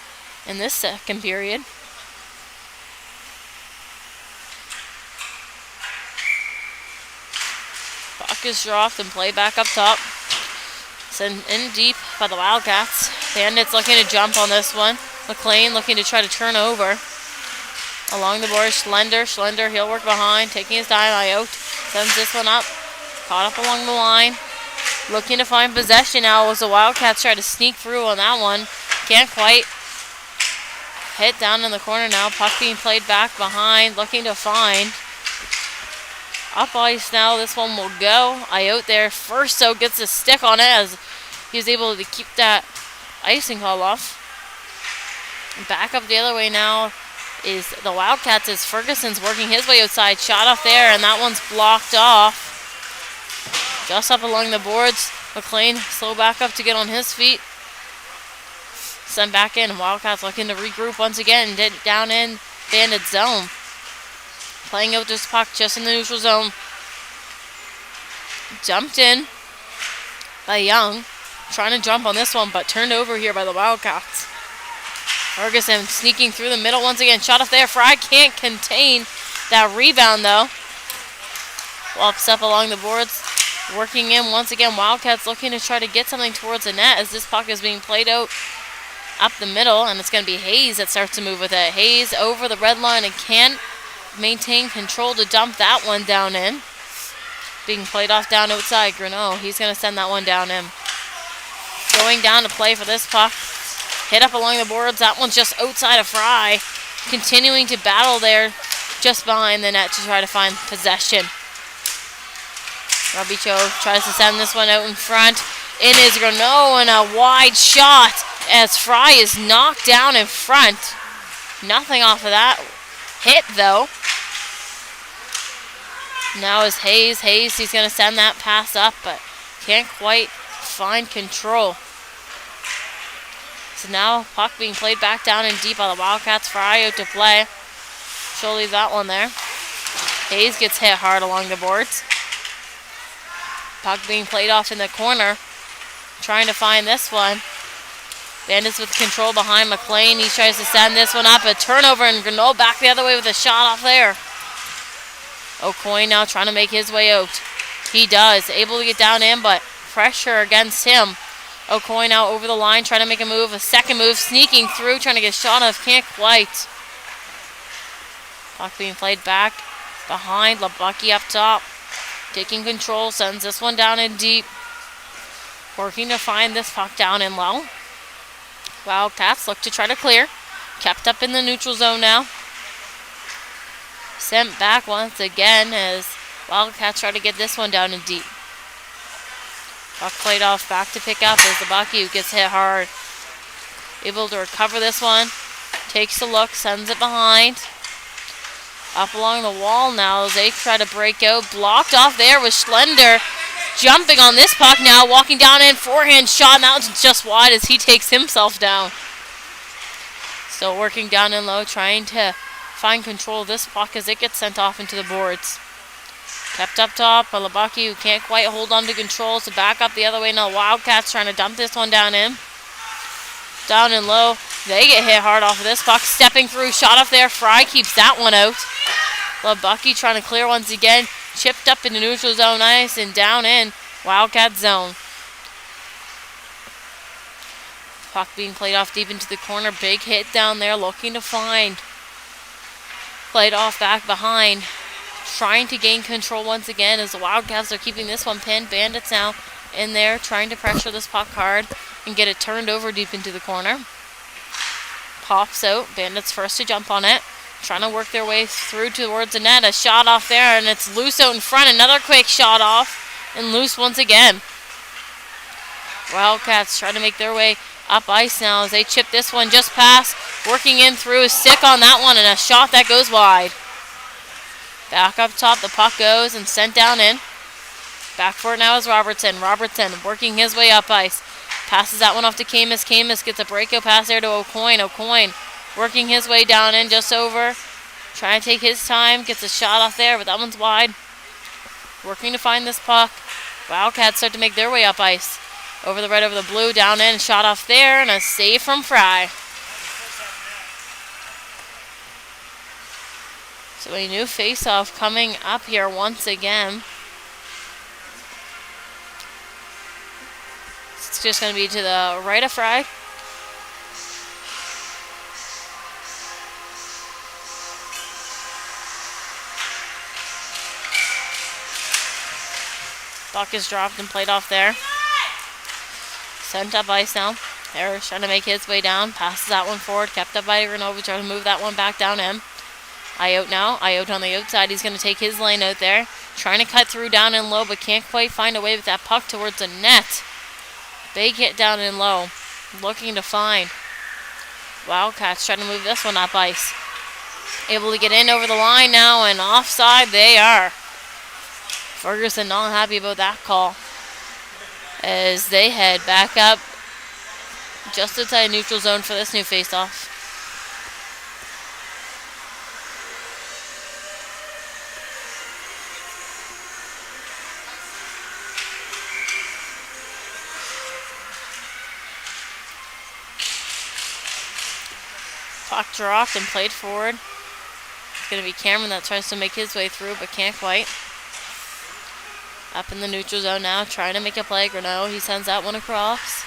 in this second period. Puck is dropped and played back up top. Sent in deep by the Wildcats. Bandits looking to jump on this one. McLean looking to try to turn over. Along the board, Schlender, he'll work behind, taking his time. Iot sends this one up. Caught up along the line. Looking to find possession now as the Wildcats try to sneak through on that one. Can't quite. Hit down in the corner now. Puck being played back behind. Looking to find. Up ice now. This one will go. Iot there first, so gets a stick on it as he's able to keep that icing call off. Back up the other way now is the Wildcats as Ferguson's working his way outside. Shot off there, and that one's blocked off. Just up along the boards. McLean slow back up to get on his feet. Sent back in. Wildcats looking to regroup once again. Down in Bandit zone. Playing out this puck just in the neutral zone. Jumped in by Young. Trying to jump on this one, but turned over here by the Wildcats. Ferguson sneaking through the middle once again. Shot off there. Fry can't contain that rebound, though. Walks up along the boards. Working in once again. Wildcats looking to try to get something towards the net as this puck is being played out up the middle. And it's going to be Hayes that starts to move with it. Hayes over the red line and can't maintain control to dump that one down in. Being played off down outside. Greneau, he's going to send that one down in. Going down to play for this puck. Hit up along the boards. That one's just outside of Fry. Continuing to battle there just behind the net to try to find possession. Robbie Cho tries to send this one out in front. In is Greneau and a wide shot as Fry is knocked down in front. Nothing off of that hit, though. Now is Hayes. Hayes, he's going to send that pass up, but can't quite find control. So now puck being played back down and deep by the Wildcats. Fry out to play. She'll leave that one there. Hayes gets hit hard along the boards. Puck being played off in the corner. Trying to find this one. Bandits with control behind McLean. He tries to send this one up. A turnover, and Greneau back the other way with a shot off there. O'Coin now trying to make his way out. He does. Able to get down in, but pressure against him. O'Coin now over the line, trying to make a move. A second move, sneaking through, trying to get a shot off. Can't quite. Puck being played back behind. Lebucky up top. Taking control, sends this one down in deep. Working to find this puck down in low. Wildcats look to try to clear. Kept up in the neutral zone now. Sent back once again as Wildcats try to get this one down in deep. Puck played off back to pick up as Lebucky who gets hit hard. Able to recover this one. Takes a look, sends it behind. Up along the wall now as they try to break out. Blocked off there with Schlender. Jumping on this puck now. Walking down in. Forehand shot. And that one's just wide as he takes himself down. Still working down in low. Trying to find control of this puck as it gets sent off into the boards. Kept up top by Lebucky who can't quite hold on to control. So back up the other way now. Wildcats trying to dump this one down in. Down and low. They get hit hard off of this puck. Stepping through. Shot up there. Fry keeps that one out. Lebucky trying to clear once again. Chipped up in the neutral zone ice and down in Wildcat zone. Puck being played off deep into the corner. Big hit down there, looking to find. Played off back behind. Trying to gain control once again as the Wildcats are keeping this one pinned. Bandits now in there trying to pressure this puck hard and get it turned over deep into the corner. Pops out. Bandits first to jump on it. Trying to work their way through towards the net. A shot off there, and it's loose out in front. Another quick shot off, and loose once again. Wildcats trying to make their way up ice now as they chip this one just past. Working in through is sick on that one, and a shot that goes wide. Back up top, the puck goes and sent down in. Back for it now is Robertson. Robertson working his way up ice. Passes that one off to Camus. Camus gets a breakout pass there to O'Coin. O'Coin working his way down in just over. Trying to take his time. Gets a shot off there, but that one's wide. Working to find this puck. Wildcats start to make their way up ice. Over the red, over the blue, down in. Shot off there, and a save from Fry. So a new face-off coming up here once again. It's just going to be to the right of Fry. Puck is dropped and played off there. Sent up ice now. Harris trying to make his way down. Passes that one forward. Kept up by Renova. Trying to move that one back down in. Ayotte now. Ayotte on the outside. He's going to take his lane out there. Trying to cut through down and low, but can't quite find a way with that puck towards the net. Big hit down and low. Looking to find. Wildcats trying to move this one up ice. Able to get in over the line now, and offside they are. Ferguson not happy about that call as they head back up just outside neutral zone for this new faceoff. Puck dropped and played forward. It's going to be Cameron that tries to make his way through, but can't quite. Up in the neutral zone now, trying to make a play. Grano, he sends that one across.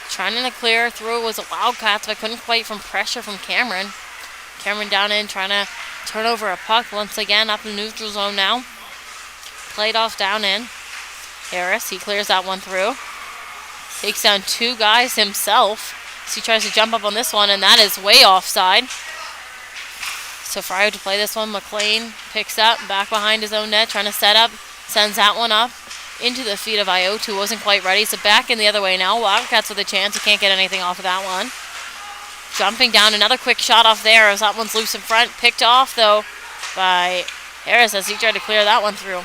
Trying to clear through was a Wildcats, but couldn't quite from pressure from Cameron. Cameron down in, trying to turn over a puck once again up in the neutral zone now. Played off down in. Harris, he clears that one through. Takes down two guys himself. So he tries to jump up on this one, and that is way offside. So Fryer to play this one. McLean picks up, back behind his own net, trying to set up. Sends that one up into the feet of Ayotte, who wasn't quite ready. So back in the other way now. Wildcats with a chance. He can't get anything off of that one. Jumping down, another quick shot off there as that one's loose in front. Picked off, though, by Harris as he tried to clear that one through.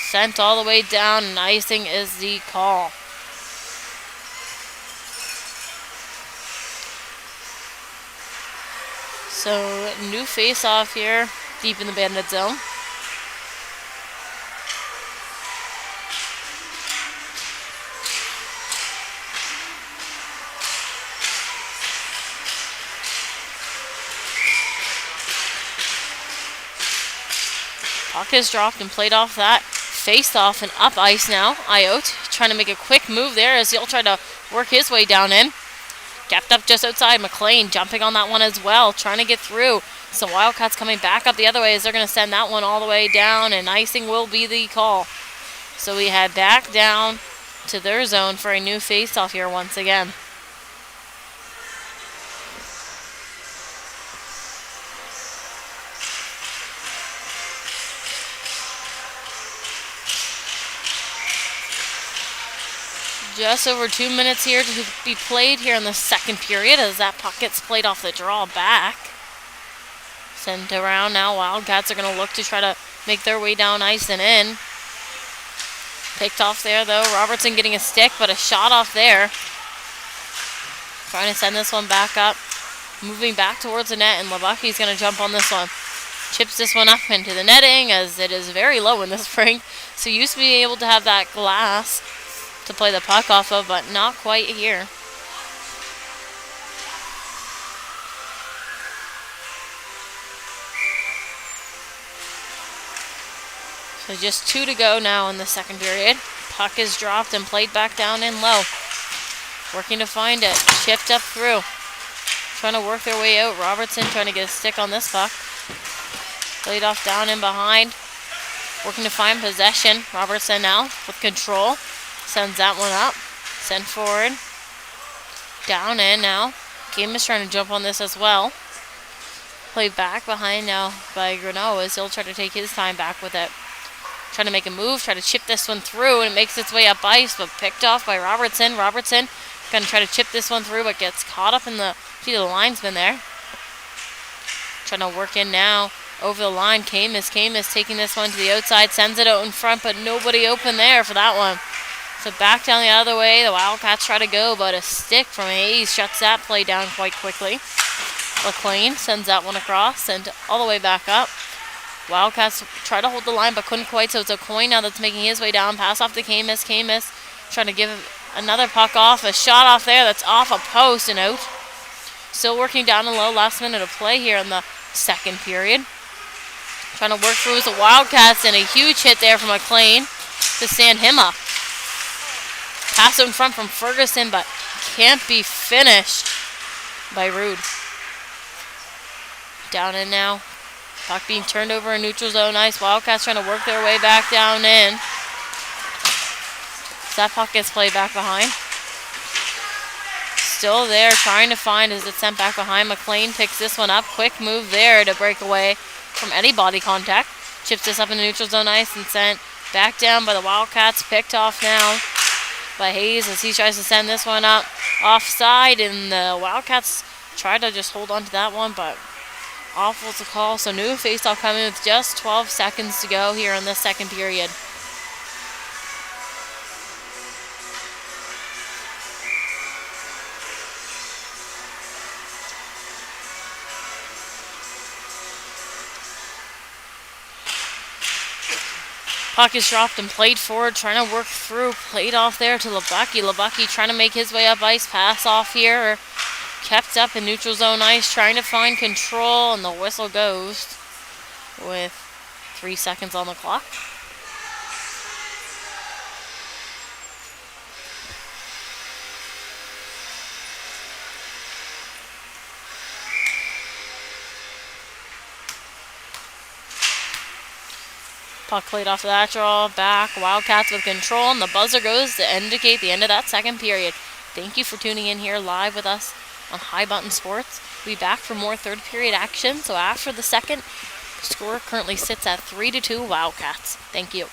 Sent all the way down, and icing is the call. So, new face-off here, deep in the Bandit zone. Puck is dropped and played off that. Face-off and up ice now. Ayotte trying to make a quick move there as he'll try to work his way down in. Kept up just outside. McLean jumping on that one as well, trying to get through. So Wildcats coming back up the other way as they're going to send that one all the way down, and icing will be the call. So we head back down to their zone for a new face-off here once again. Just over 2 minutes here to be played here in the second period as that puck gets played off the draw back. Sent around now. Wildcats are going to look to try to make their way down ice and in. Picked off there, though. Robertson getting a stick, but a shot off there. Trying to send this one back up. Moving back towards the net, and Lebucky's going to jump on this one. Chips this one up into the netting as it is very low in this rink. So used to be able to have that glass to play the puck off of, but not quite here. So just 2 to go now in the second period. Puck is dropped and played back down in low. Working to find it. Chipped up through. Trying to work their way out. Robertson trying to get a stick on this puck. Played off down and behind. Working to find possession. Robertson now with control. Sends that one up. Sent forward. Down in now. Game is trying to jump on this as well. Played back behind now by Grinnell as he'll try to take his time back with it. Trying to make a move, try to chip this one through, and it makes its way up ice, but picked off by Robertson. Robertson gonna try to chip this one through, but gets caught up in the feet of the linesman there. Trying to work in now over the line. Camus taking this one to the outside, sends it out in front, but nobody open there for that one. So back down the other way, the Wildcats try to go, but a stick from Hayes shuts that play down quite quickly. McLean sends that one across and all the way back up. Wildcats try to hold the line but couldn't quite, so it's O'Coin now that's making his way down. Pass off to Camus. Camus trying to give another puck off. A shot off there that's off a post and out. Still working down and low. Last minute of play here in the second period. Trying to work through the Wildcats, and a huge hit there from McLean to stand him up. Pass in front from Ferguson, but can't be finished by Rude. Down in now. Puck being turned over in neutral zone ice. Wildcats trying to work their way back down in. That puck gets played back behind. Still there, trying to find as it's sent back behind. McLean picks this one up. Quick move there to break away from any body contact. Chips this up in the neutral zone ice and sent back down by the Wildcats. Picked off now by Hayes as he tries to send this one up offside, and the Wildcats try to just hold on to that one, but awful to call. So new faceoff coming with just 12 seconds to go here in the second period. Puck is dropped and played forward, trying to work through. Played off there to Lebucky. Lebucky trying to make his way up ice. Pass off here. Kept up in neutral zone ice, trying to find control, and the whistle goes with 3 seconds on the clock. Puck played off of that draw, back, Wildcats with control, and the buzzer goes to indicate the end of that second period. Thank you for tuning in here live with us on High Button Sports. We'll be back for more third period action. So after the second, the score currently sits at 3-2 Wildcats. Thank you.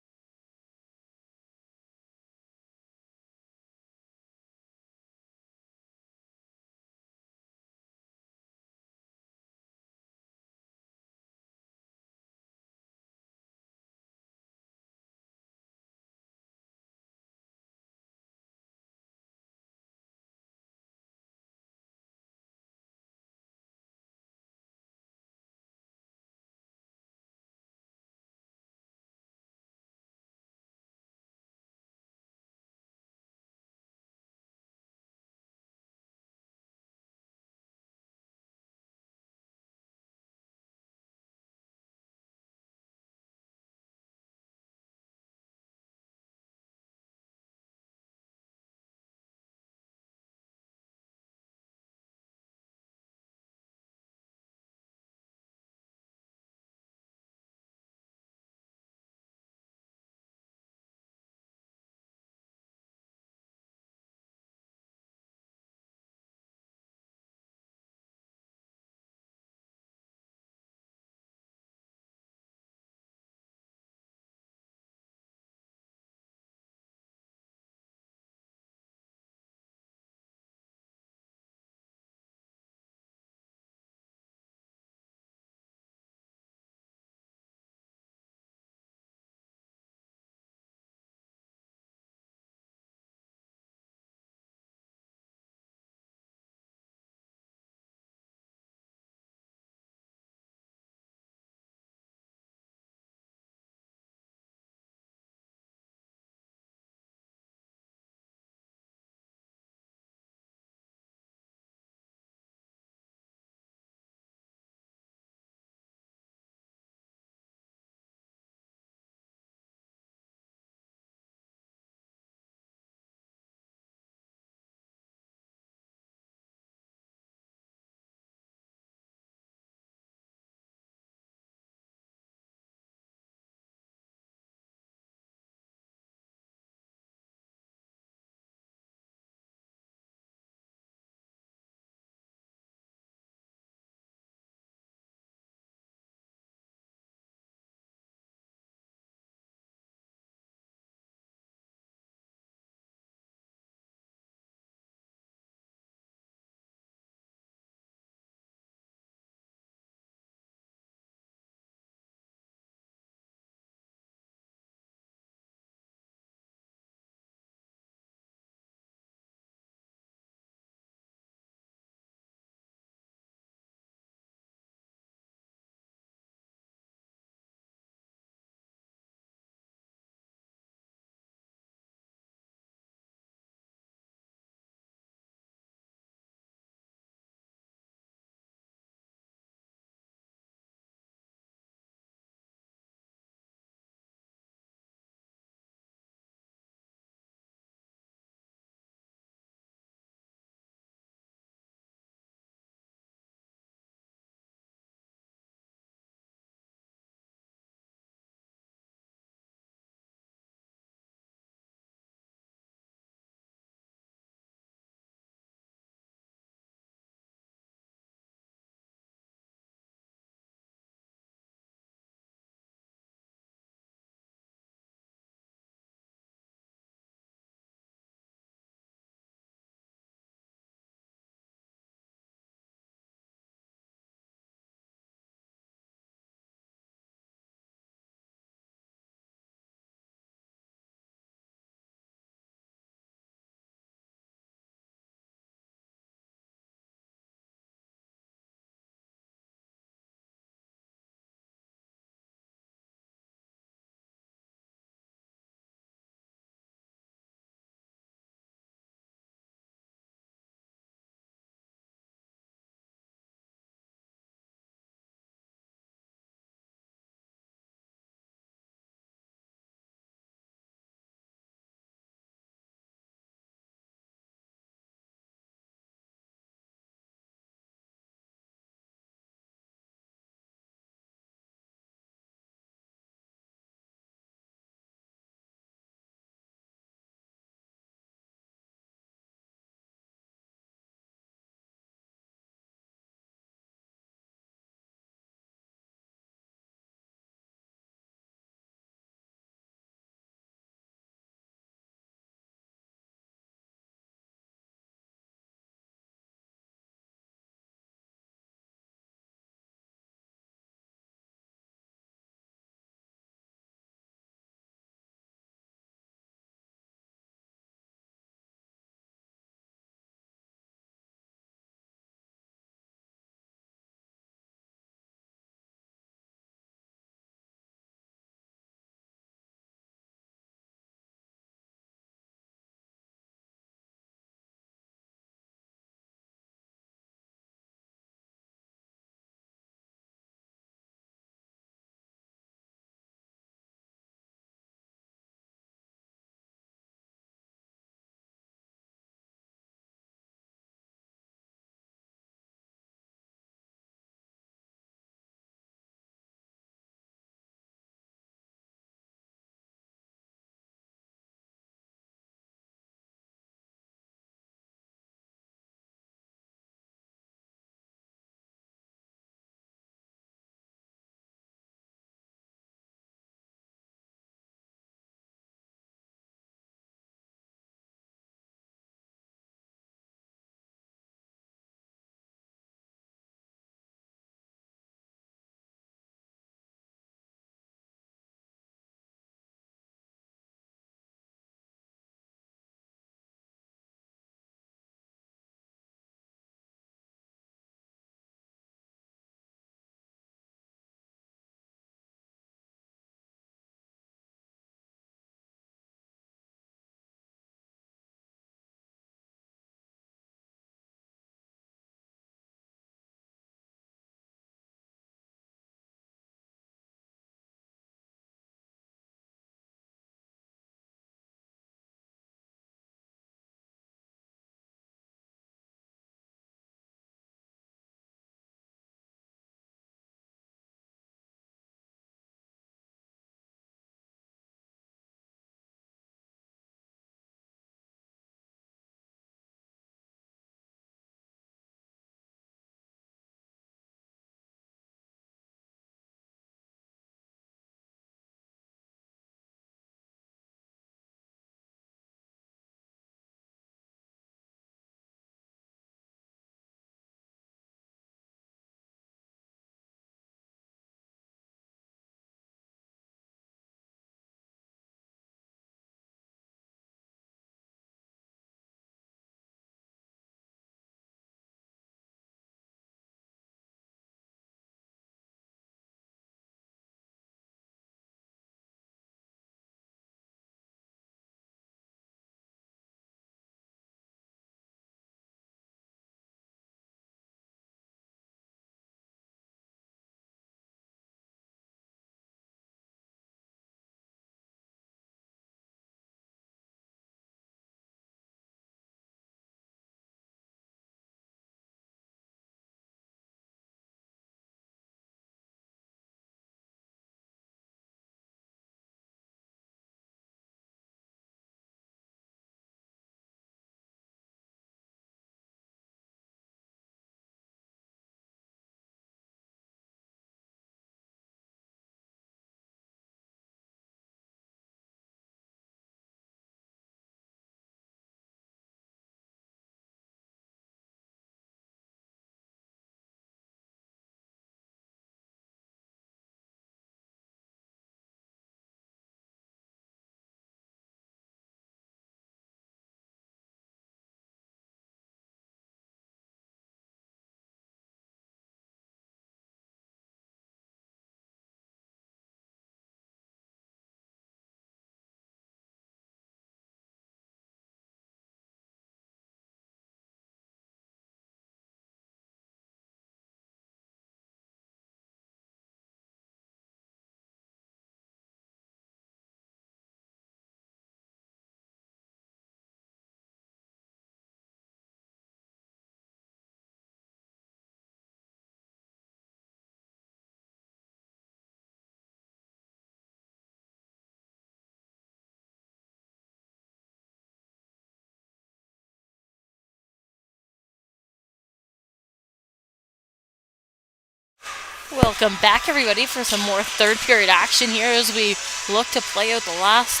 Welcome back, everybody, for some more third period action here as we look to play out the last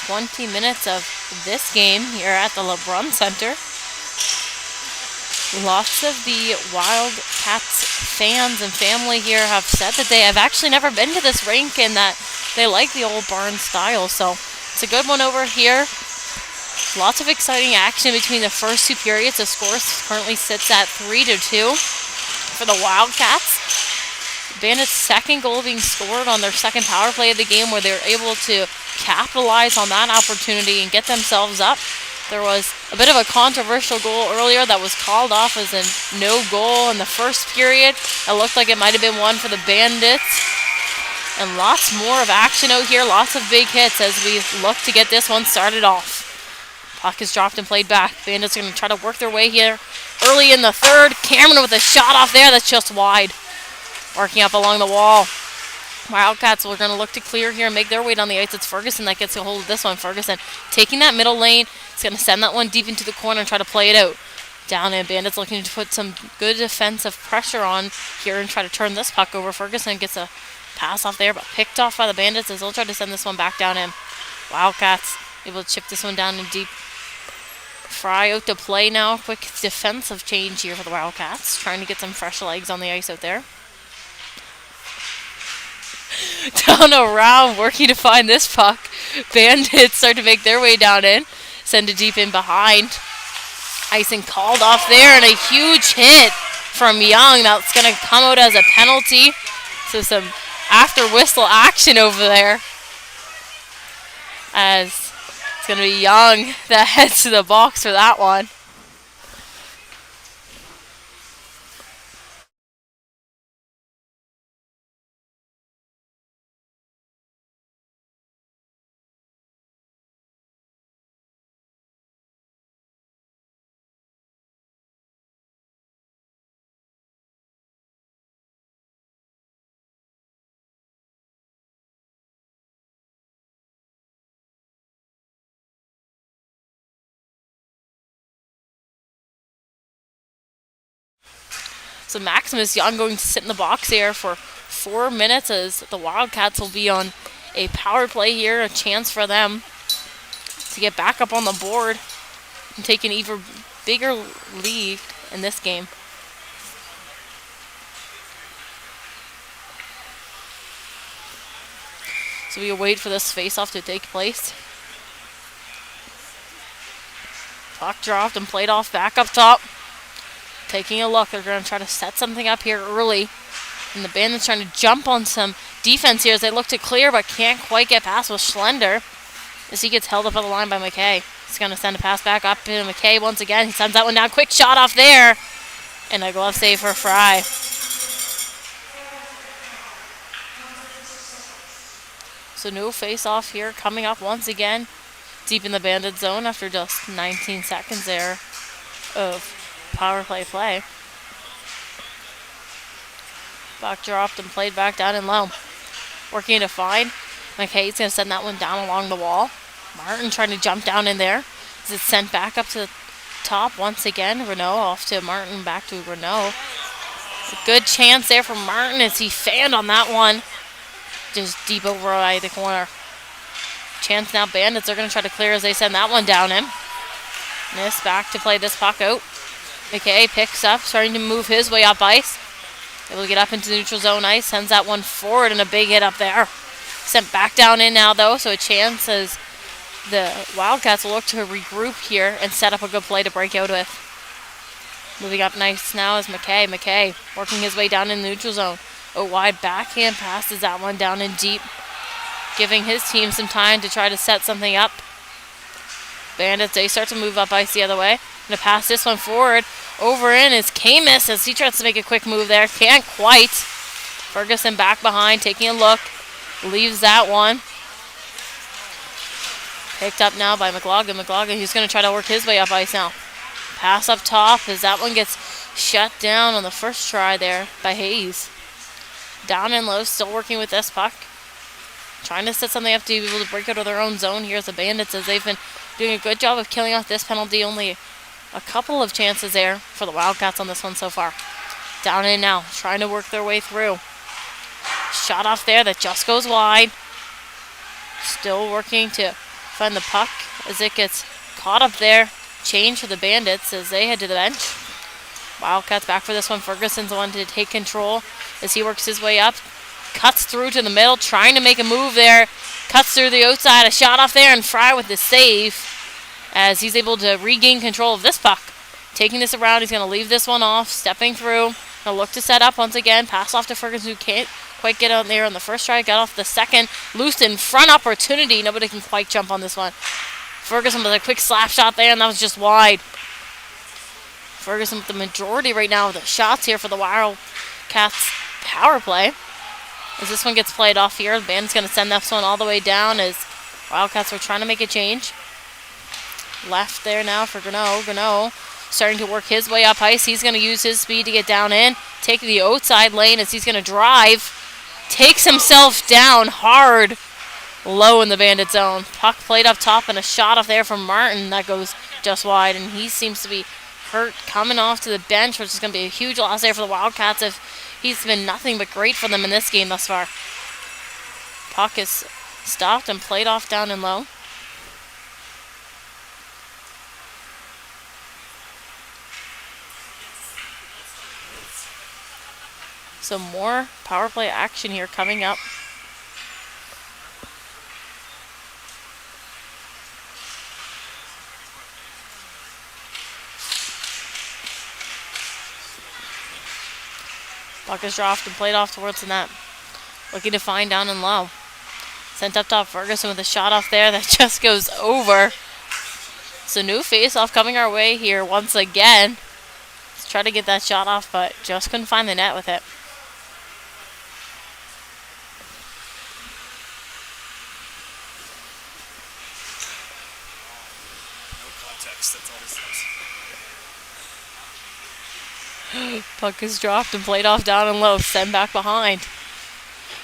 20 minutes of this game here at the LeBron Center. Lots of the Wildcats fans and family here have said that they have actually never been to this rink and that they like the old barn style, so it's a good one over here. Lots of exciting action between the first two periods. The score currently sits at 3-2 for the Wildcats. Bandits' second goal being scored on their second power play of the game, where they were able to capitalize on that opportunity and get themselves up. There was a bit of a controversial goal earlier that was called off as a no goal in the first period. It looked like it might have been one for the Bandits. And lots more of action out here, lots of big hits as we look to get this one started off. Puck is dropped and played back. Bandits are going to try to work their way here early in the third. Cameron with a shot off there that's just wide. Working up along the wall. Wildcats are going to look to clear here and make their way down the ice. It's Ferguson that gets a hold of this one. Ferguson taking that middle lane. He's going to send that one deep into the corner and try to play it out. Down in, Bandits looking to put some good defensive pressure on here and try to turn this puck over. Ferguson gets a pass off there, but picked off by the Bandits as they'll try to send this one back down in. Wildcats able to chip this one down in deep. Fry out to play now. Quick defensive change here for the Wildcats. Trying to get some fresh legs on the ice out there. Down around, working to find this puck. Bandits start to make their way down in. Send it deep in behind. Icing called off there, and a huge hit from Young. That's going to come out as a penalty. So some after whistle action over there. As it's going to be Young that heads to the box for that one. So Maximus Young going to sit in the box here for 4 minutes as the Wildcats will be on a power play here, a chance for them to get back up on the board and take an even bigger lead in this game. So we wait for this face-off to take place. Puck dropped and played off back up top. Taking a look, they're going to try to set something up here early. And the Bandits trying to jump on some defense here as they look to clear, but can't quite get past with Schlender as he gets held up on the line by McKay. He's going to send a pass back up to McKay once again. He sends that one down. Quick shot off there. And a glove save for Fry. So no face-off here coming up once again. Deep in the Bandit zone after just 19 seconds there of power play. Puck dropped and played back down in low. Working to find. McKay's going to send that one down along the wall. Martin trying to jump down in there. As it's sent back up to the top once again. Renault off to Martin, back to Renault. A good chance there for Martin as he fanned on that one. Just deep over by the corner. Chance now, Bandits are going to try to clear as they send that one down in. Miss back to play this puck out. McKay picks up, starting to move his way up ice. Able to get up into the neutral zone ice, sends that one forward and a big hit up there. Sent back down in now though, so a chance as the Wildcats will look to regroup here and set up a good play to break out with. Moving up nice now is McKay. McKay working his way down in the neutral zone. A wide backhand passes that one down in deep, giving his team some time to try to set something up. Bandits, they start to move up ice the other way. Gonna pass this one forward. Over in is Camus as he tries to make a quick move there. Can't quite. Ferguson back behind, taking a look. Leaves that one. Picked up now by McLaughlin. McLaughlin, he's going to try to work his way up ice now. Pass up top as that one gets shut down on the first try there by Hayes. Down and low, still working with this puck. Trying to set something up to be able to break out of their own zone. Here's the Bandits as they've been doing a good job of killing off this penalty. Only a couple of chances there for the Wildcats on this one so far. Down in now, trying to work their way through. Shot off there that just goes wide. Still working to find the puck as it gets caught up there. Change for the Bandits as they head to the bench. Wildcats back for this one. Ferguson's the one to take control as he works his way up. Cuts through to the middle, trying to make a move there. Cuts through the outside, a shot off there, and Fry with the save as he's able to regain control of this puck. Taking this around, he's going to leave this one off, stepping through. He'll look to set up once again. Pass off to Ferguson, who can't quite get out there on the first try. Got off the second. Loose in front opportunity. Nobody can quite jump on this one. Ferguson with a quick slap shot there, and that was just wide. Ferguson with the majority right now of the shots here for the Wildcats power play. As this one gets played off here, the Bandit's going to send this one all the way down as Wildcats are trying to make a change. Left there now for Gano. Gano starting to work his way up ice. He's going to use his speed to get down in. Take the outside lane as he's going to drive. Takes himself down hard. Low in the Bandit zone. Puck played up top and a shot off there from Martin that goes just wide. And he seems to be hurt coming off to the bench, which is going to be a huge loss there for the Wildcats if he's been nothing but great for them in this game thus far. Puck is stopped and played off down and low. Some more power play action here coming up. Puck is dropped and played off towards the net. Looking to find down and low. Sent up top, Ferguson with a shot off there that just goes over. It's a new face-off coming our way here once again. Let's try to get that shot off, but just couldn't find the net with it. Puck is dropped and played off down and low. Sent back behind.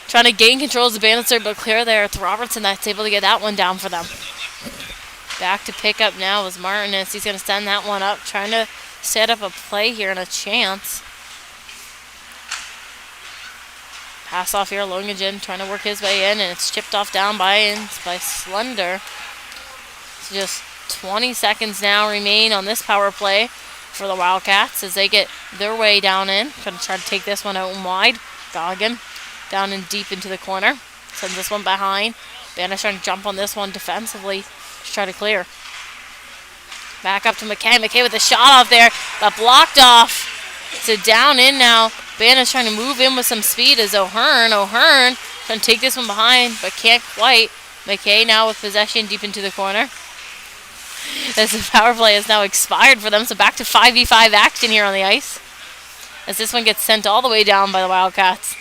Trying to gain control as the Bandits are but clear there. It's Robertson that's able to get that one down for them. Back to pick up now is Martinez. He's going to send that one up. Trying to set up a play here and a chance. Pass off here. Longagen trying to work his way in, and it's chipped off down by Slender. So just 20 seconds now remain on this power play for the Wildcats as they get their way down in. Going to try to take this one out and wide. Goggin down and deep into the corner. Sends this one behind. Bandits trying to jump on this one defensively. Just try to clear. Back up to McKay. McKay with a shot off there. But blocked off. So down in now. Bandits trying to move in with some speed as O'Hearn trying to take this one behind but can't quite. McKay now with possession deep into the corner. As the power play has now expired for them, so back to 5v5 action here on the ice. As this one gets sent all the way down by the Wildcats.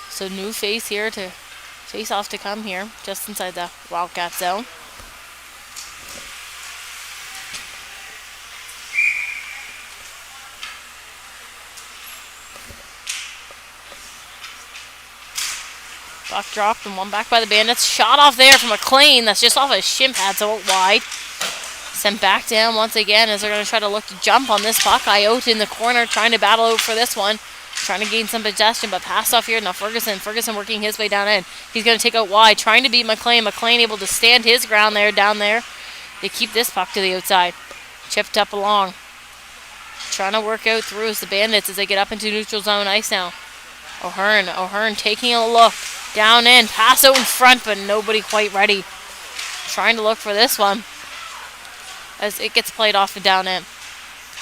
So new face here to face off to come here, just inside the Wildcat zone. Puck dropped and one back by the Bandits. Shot off there from McLean. That's just off a shin pad, so it wide. Sent back down once again as they're going to try to look to jump on this puck. Iota in the corner trying to battle out for this one. Trying to gain some possession, but pass off here. Now Ferguson working his way down in. He's going to take out wide, trying to beat McLean. McLean able to stand his ground there, down there. They keep this puck to the outside. Chipped up along. Trying to work out through as the Bandits as they get up into neutral zone ice now. O'Hearn taking a look. Down in, pass out in front, but nobody quite ready. Trying to look for this one as it gets played off and down in.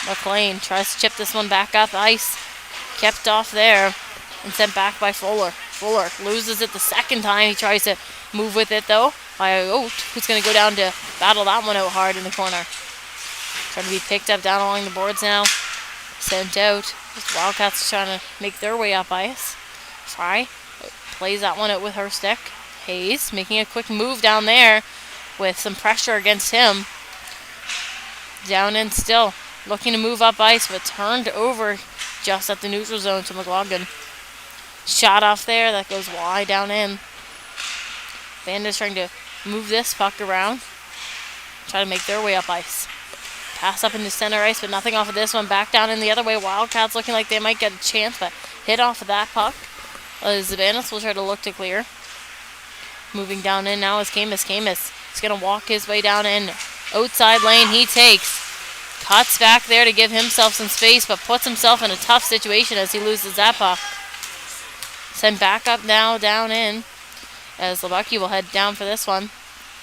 McLean tries to chip this one back up ice. Kept off there and sent back by Fuller. Fuller loses it the second time. He tries to move with it though by Oat, who's going to go down to battle that one out hard in the corner. Trying to be picked up down along the boards now. Sent out. The Wildcats trying to make their way up ice. Fry plays that one out with her stick. Hayes making a quick move down there with some pressure against him. Down in still. Looking to move up ice, but turned over just at the neutral zone to McLaughlin. Shot off there. That goes wide down in. Bandits trying to move this puck around. Try to make their way up ice. Pass up into center ice, but nothing off of this one. Back down in the other way. Wildcats looking like they might get a chance, but hit off of that puck. As the Bandits will try to look to clear. Moving down in now is Camus. Camus is going to walk his way down in. Outside lane he takes. Cuts back there to give himself some space, but puts himself in a tough situation as he loses that puck. Sent back up now, down in, as Lebucky will head down for this one.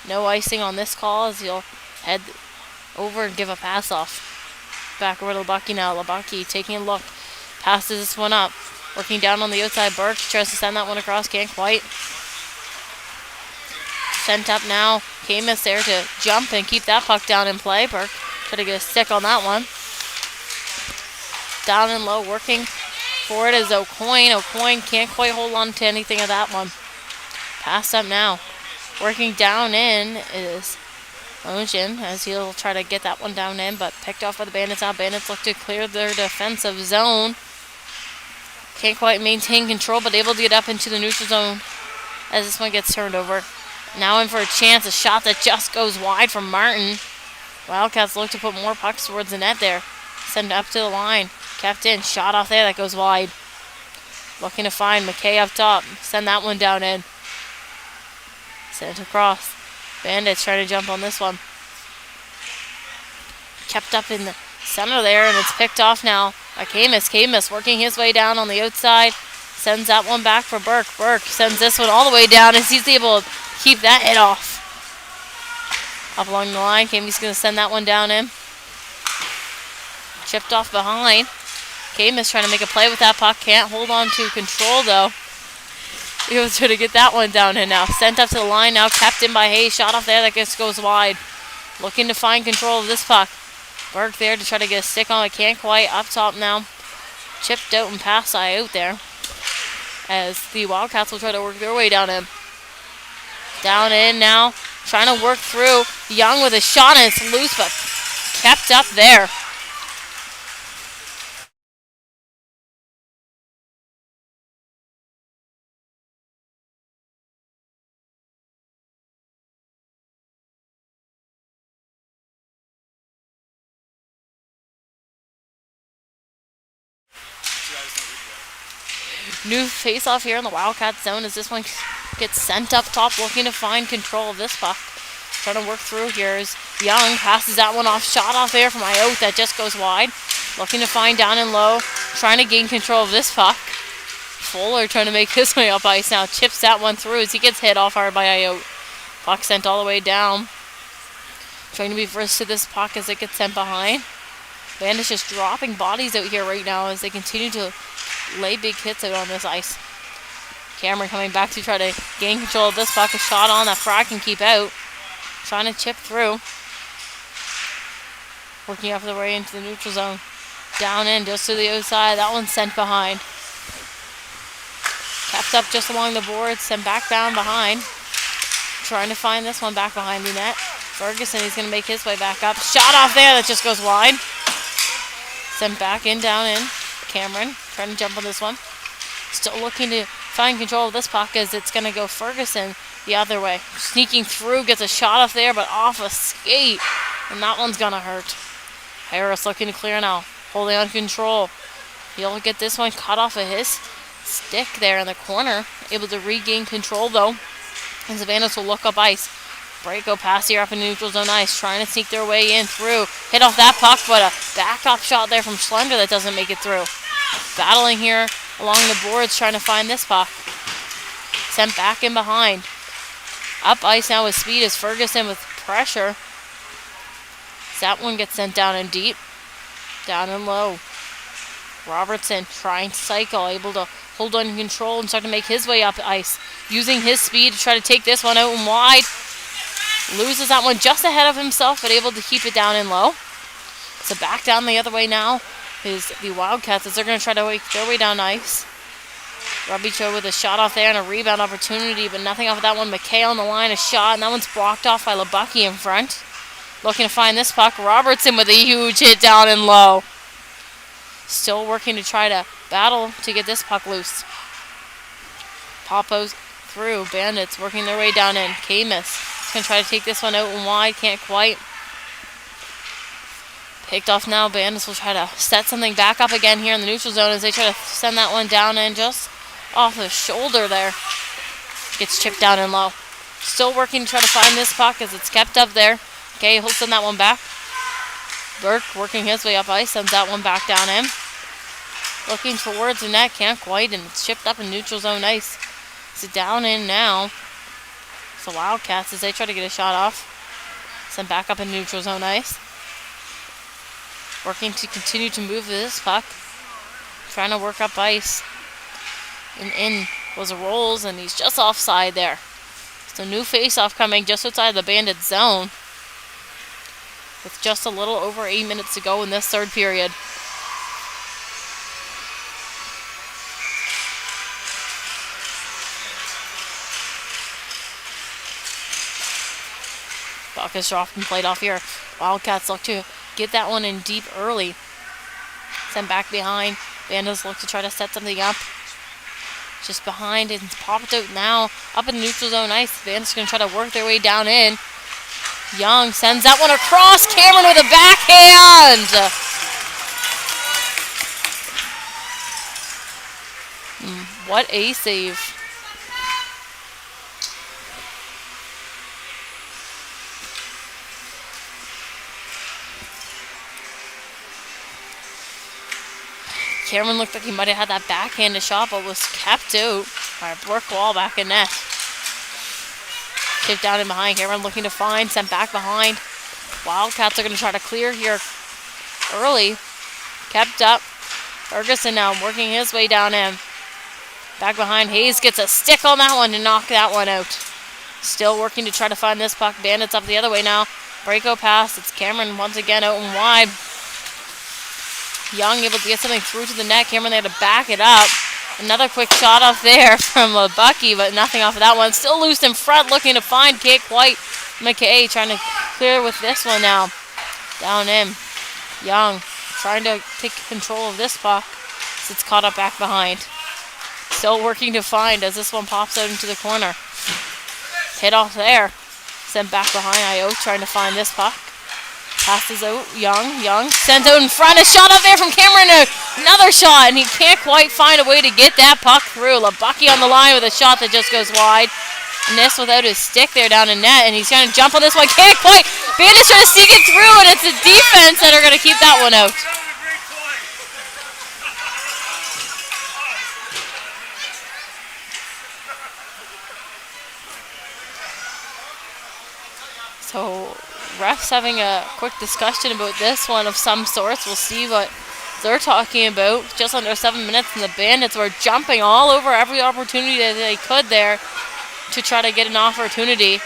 No icing on this call as he'll head over and give a pass off. Back over to Lebucky now. Lebucky taking a look. Passes this one up. Working down on the outside. Burke tries to send that one across. Can't quite. Sent up now. Camus there to jump and keep that puck down in play. Burke try to get a stick on that one. Down and low. Working for it is O'Coin. O'Coin can't quite hold on to anything of that one. Pass up now. Working down in is Ocean as he'll try to get that one down in, but picked off by the Bandits now. Bandits look to clear their defensive zone. Can't quite maintain control, but able to get up into the neutral zone as this one gets turned over. Now in for a chance, a shot that just goes wide from Martin. Wildcats look to put more pucks towards the net there. Send up to the line. Kept in. Shot off there that goes wide. Looking to find McKay up top. Send that one down in. Send it across. Bandits trying to jump on this one. Kept up in the center there, and it's picked off now by Camus. Camus working his way down on the outside. Sends that one back for Burke. Burke sends this one all the way down as he's able to keep that hit off. Up along the line. Camus going to send that one down in. Chipped off behind. Camus trying to make a play with that puck. Can't hold on to control though. He was trying to get that one down in now. Sent up to the line now. Kept in by Hayes. Shot off there. That just goes wide. Looking to find control of this puck. Burke there to try to get a stick on it. Can't quite. Up top now. Chipped out and passed out there. As the Wildcats will try to work their way down in. Down in now. Trying to work through. Young with a shot and it's loose, but kept up there. New face-off here in the Wildcat zone as this one gets sent up top, looking to find control of this puck. Trying to work through here is Young. Passes that one off. Shot off there from Iote that just goes wide. Looking to find down and low. Trying to gain control of this puck. Fuller trying to make his way up ice now. Chips that one through as he gets hit off hard by Iote. Puck sent all the way down. Trying to be first to this puck as it gets sent behind. Bandits just dropping bodies out here right now as they continue to lay big hits out on this ice. Cameron coming back to try to gain control of this puck. A shot on that Frog can keep out. Trying to chip through. Working up the way into the neutral zone. Down in, just to the outside. That one's sent behind. Kept up just along the board. Sent back down behind. Trying to find this one back behind the net. Ferguson, he's going to make his way back up. Shot off there. That just goes wide. Sent back in, down in. Cameron trying to jump on this one. Still looking to find control of this puck as it's going to go Ferguson the other way. Sneaking through, gets a shot off there, but off a skate. And that one's going to hurt. Harris looking to clear now. Holding on control. He'll get this one cut off of his stick there in the corner. Able to regain control though. And Savannah's will look up ice. Braco pass here up in neutral zone ice. Trying to sneak their way in through. Hit off that puck, but a back-up shot there from Schlender that doesn't make it through. Battling here along the boards, trying to find this puck. Sent back in behind. Up ice now with speed is Ferguson with pressure. That one gets sent down and deep. Down and low. Robertson trying to cycle, able to hold on control and start to make his way up ice. Using his speed to try to take this one out and wide. Loses that one just ahead of himself, but able to keep it down and low. So back down the other way now is the Wildcats as they're going to try to make their way down ice. Robicho with a shot off there and a rebound opportunity, but nothing off of that one. McKay on the line, a shot, and that one's blocked off by Lebucky in front. Looking to find this puck. Robertson with a huge hit down and low. Still working to try to battle to get this puck loose. Popos through. Bandits working their way down in. Camus is going to try to take this one out and wide. Can't quite. Picked off now. Bandits will try to set something back up again here in the neutral zone as they try to send that one down and just off the shoulder there. Gets chipped down and low. Still working to try to find this puck as it's kept up there. Okay, he'll send that one back. Burke working his way up ice, sends that one back down in. Looking towards the net, can't quite, and it's chipped up in neutral zone ice. It's down in now. So Wildcats as they try to get a shot off. Sent back up in neutral zone ice. Working to continue to move this puck. Trying to work up ice. And in was Rolls, and he's just offside there. So new face-off coming just outside the Bandit zone. With just a little over 8 minutes to go in this third period. Puck is dropped and played off here. Wildcats look to get that one in deep early. Sent back behind. Bandits look to try to set something up. Just behind and pop it out now. Up in the neutral zone ice. Bandits are going to try to work their way down in. Young sends that one across. Cameron with a backhand. What a save. Cameron looked like he might have had that backhanded shot, but was kept out by a brick wall back in net. Tipped down in behind. Cameron looking to find, sent back behind. Wildcats are going to try to clear here early. Kept up. Ferguson now working his way down in. Back behind. Hayes gets a stick on that one to knock that one out. Still working to try to find this puck. Bandits up the other way now. Breako pass. It's Cameron once again out and wide. Young able to get something through to the net. Cameron there to back it up. Another quick shot off there from Bucky, but nothing off of that one. Still loose in front, looking to find Kate White. McKay trying to clear with this one now. Down in. Young trying to take control of this puck. It's caught up back behind. Still working to find as this one pops out into the corner. Hit off there. Sent back behind. Io trying to find this puck. Passes out. Young sends out in front. A shot up there from Cameron. Another shot, and he can't quite find a way to get that puck through. Bucky on the line with a shot that just goes wide. Ness without his stick there down in net, and he's trying to jump on this one. Can't quite. Bandits trying to sneak it through, and it's the defense that are going to keep that one out. So refs having a quick discussion about this one of some sorts. We'll see what they're talking about. Just under 7 minutes, and the Bandits were jumping all over every opportunity that they could there to try to get an opportunity.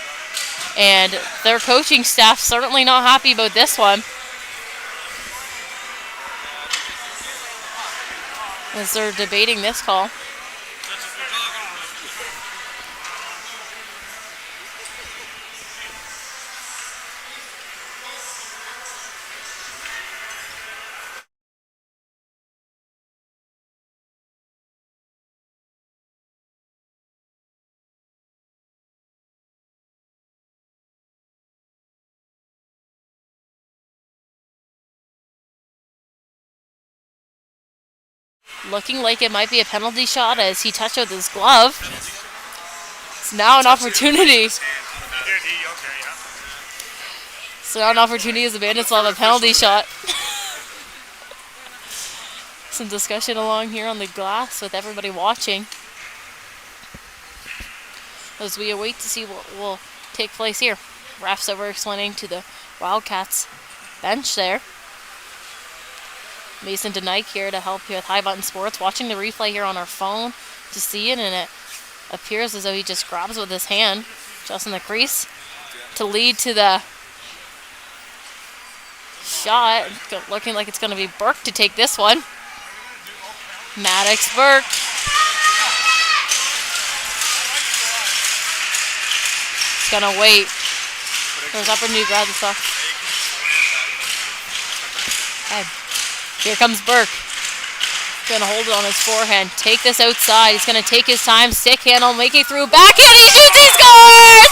And their coaching staff certainly not happy about this one, as they're debating this call. Looking like it might be a penalty shot as he touched with his glove. It's now an opportunity. So now an opportunity as the Bandits will have a penalty shot. Some discussion along here on the glass with everybody watching as we await to see what will take place here. Refs over explaining to the Wildcats bench there. Mason DeNike here to help you with High Button Sports. Watching the replay here on our phone to see it, and it appears as though he just grabs with his hand just in the crease to lead to the shot. Looking like it's going to be Burke to take this one. Maddox Burke. He's going to wait. Goes up and he grabs the puck. Here comes Burke. He's going to hold it on his forehand. Take this outside. He's going to take his time. Stick handle. Make it through. Backhand. He shoots. He scores!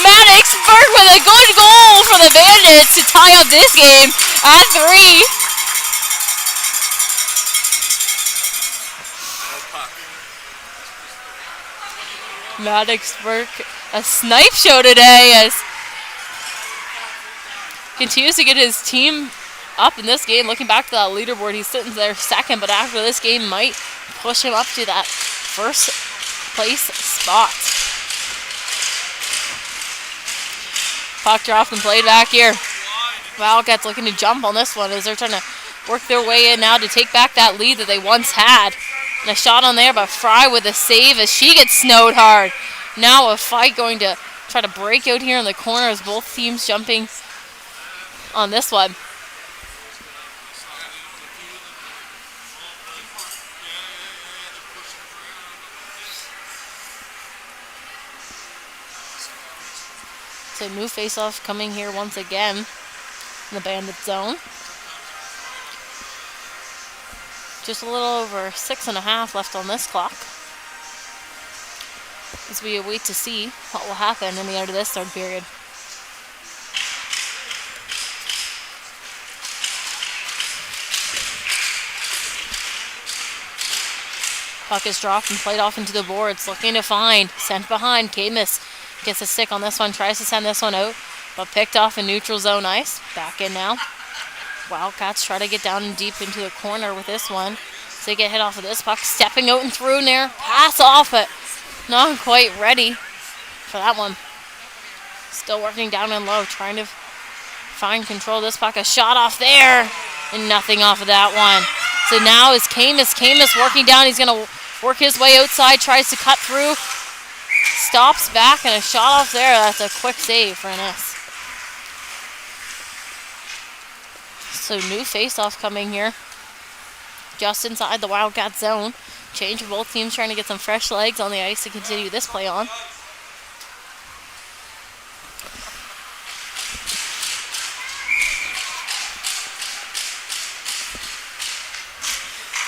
Maddox Burke with a good goal for the Bandits to tie up this game. At 3. Maddox Burke, a snipe show today as continues to get his team up in this game. Looking back to that leaderboard, he's sitting there second, but after this game might push him up to that first place spot. Puck dropped and played back here. Wildcats looking to jump on this one as they're trying to work their way in now to take back that lead that they once had. And a shot on there by Fry with a save as she gets snowed hard. Now a fight going to try to break out here in the corner as both teams jumping on this one. So new face-off coming here once again in the Bandit zone. Just a little over 6.5 left on this clock, as we await to see what will happen in the end of this third period. Puck is dropped and played off into the boards, looking to find, sent behind. Camus gets a stick on this one, tries to send this one out, but picked off in neutral zone ice. Back in now. Wildcats try to get down and deep into the corner with this one. So they get hit off of this puck, stepping out and through in there. Pass off it. Not quite ready for that one. Still working down and low, trying to find control of this puck. A shot off there, and nothing off of that one. So now is Camus. Camus working down. He's going to work his way outside, tries to cut through. Stops back, and a shot off there. That's a quick save for an S. So new face-off coming here. Just inside the Wildcat zone. Change for both teams, trying to get some fresh legs on the ice to continue this play on.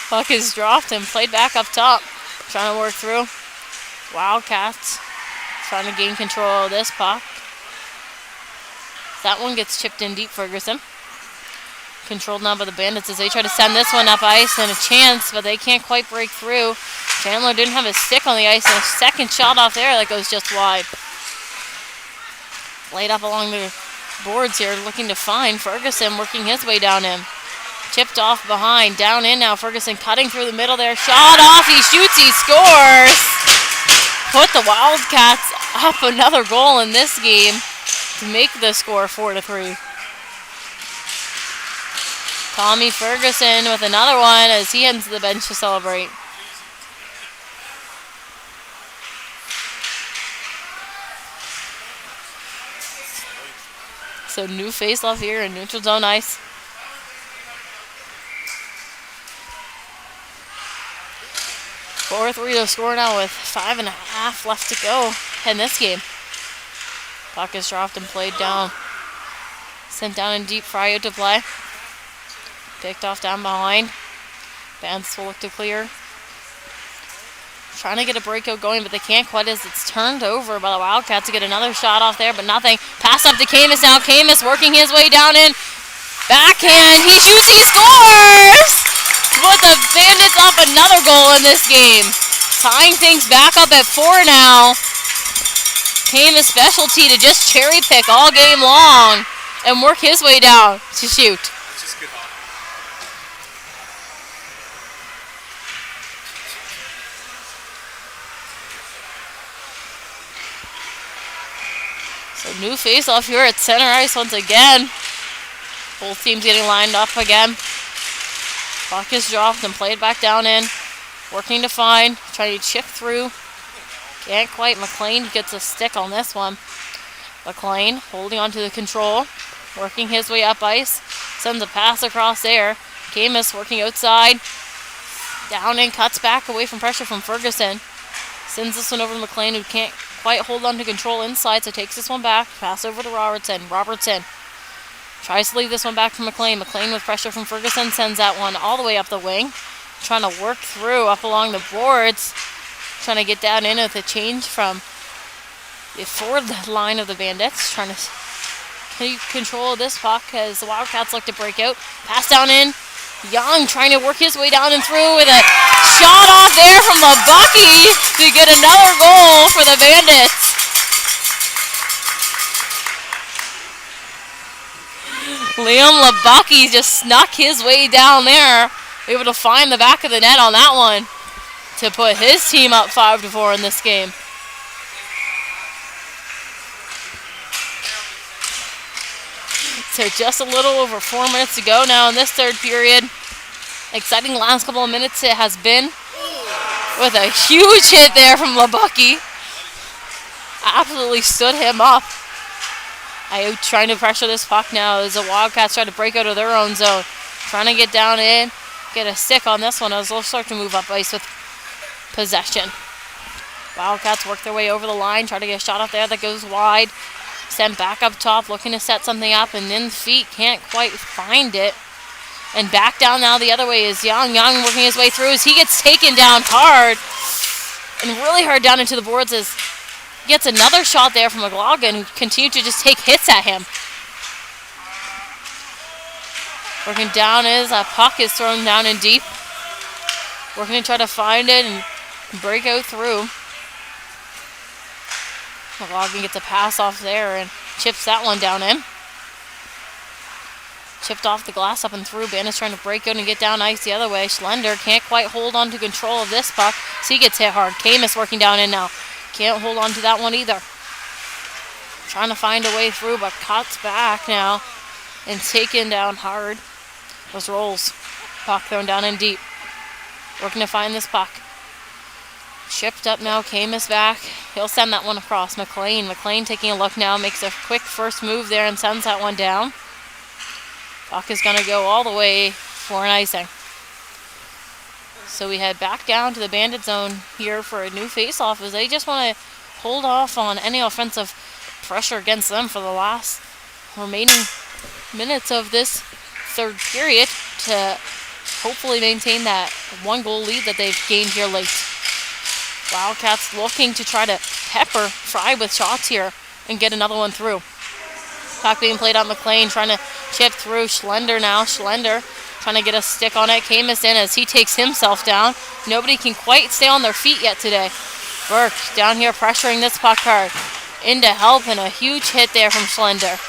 Puck is dropped and played back up top. Trying to work through. Wildcats trying to gain control of this puck. That one gets chipped in deep, Ferguson. Controlled now by the Bandits as they try to send this one up ice, and a chance, but they can't quite break through. Chandler didn't have his stick on the ice, and a second shot off there that goes just wide. Laid up along the boards here, looking to find Ferguson, working his way down in. Tipped off behind, down in now. Ferguson cutting through the middle there. Shot off, he shoots, he scores! Put the Wildcats up another goal in this game to make the score 4-3. Tommy Ferguson with another one as he heads to the bench to celebrate. So new face-off here in neutral zone ice. Four 4-3 to score now with 5.5 left to go in this game. Puck is dropped and played down. Sent down in deep, Fry out to play. Picked off down behind. Bandits will look to clear. Trying to get a breakout going, but they can't quite as it's turned over by the Wildcats to get another shot off there, but nothing. Pass up to Camus now. Camus working his way down in. Backhand. He shoots, he scores! Put the Bandits up another goal in this game. Tying things back up at 4 now. Camus' specialty to just cherry pick all game long and work his way down to shoot. So new face-off here at center ice once again. Both teams getting lined up again. Puck is dropped and played back down in. Working to find, trying to chip through. Can't quite. McLean gets a stick on this one. McLean holding on to the control. Working his way up ice. Sends a pass across there. Camus working outside. Down in, cuts back away from pressure from Ferguson. Sends this one over to McLean, who can't quite hold on to control inside, so takes this one back. Pass over to Robertson. Robertson tries to leave this one back from McLean. McLean with pressure from Ferguson sends that one all the way up the wing. Trying to work through up along the boards. Trying to get down in with a change from the forward line of the Bandits. Trying to keep control of this puck as the Wildcats look to break out. Pass down in. Young trying to work his way down and through with a shot off there from Lebucky to get another goal for the Bandits. Liam Lebucky just snuck his way down there, able to find the back of the net on that one to put his team up 5-4 in this game. So just a little over 4 minutes to go now in this third period. Exciting last couple of minutes it has been, with a huge hit there from Lebucky. Absolutely stood him up. Ayoute trying to pressure this puck now as the Wildcats try to break out of their own zone. Trying to get down in, get a stick on this one as they'll start to move up ice with possession. Wildcats work their way over the line, try to get a shot up there that goes wide. Sent back up top, looking to set something up, and in feet can't quite find it. And back down now the other way is Young. Young working his way through as he gets taken down hard. And really hard down into the boards as he gets another shot there from McLaughlin, who continued to just take hits at him. Working down as a puck is thrown down in deep. Working to try to find it and break out through. McLaughlin gets a pass off there and chips that one down in. Chipped off the glass up and through. Bandits trying to break out and get down ice the other way. Schlender can't quite hold on to control of this puck, so he gets hit hard. Camus working down in now. Can't hold on to that one either. Trying to find a way through, but cuts back now and taken down hard. Those rolls. Puck thrown down in deep. Working to find this puck. Chipped up now, Camus back. He'll send that one across. McLean taking a look now, makes a quick first move there and sends that one down. Puck is going to go all the way for an icing. So we head back down to the Bandit zone here for a new face-off as they just want to hold off on any offensive pressure against them for the last remaining minutes of this third period to hopefully maintain that 1-goal lead that they've gained here late. Wildcats looking to try to pepper Fry with shots here and get another one through. Puck being played on McLean, trying to chip through. Schlender now. Schlender trying to get a stick on it. Camus in as he takes himself down. Nobody can quite stay on their feet yet today. Burke down here pressuring this puck hard. In to help, and a huge hit there from Schlender.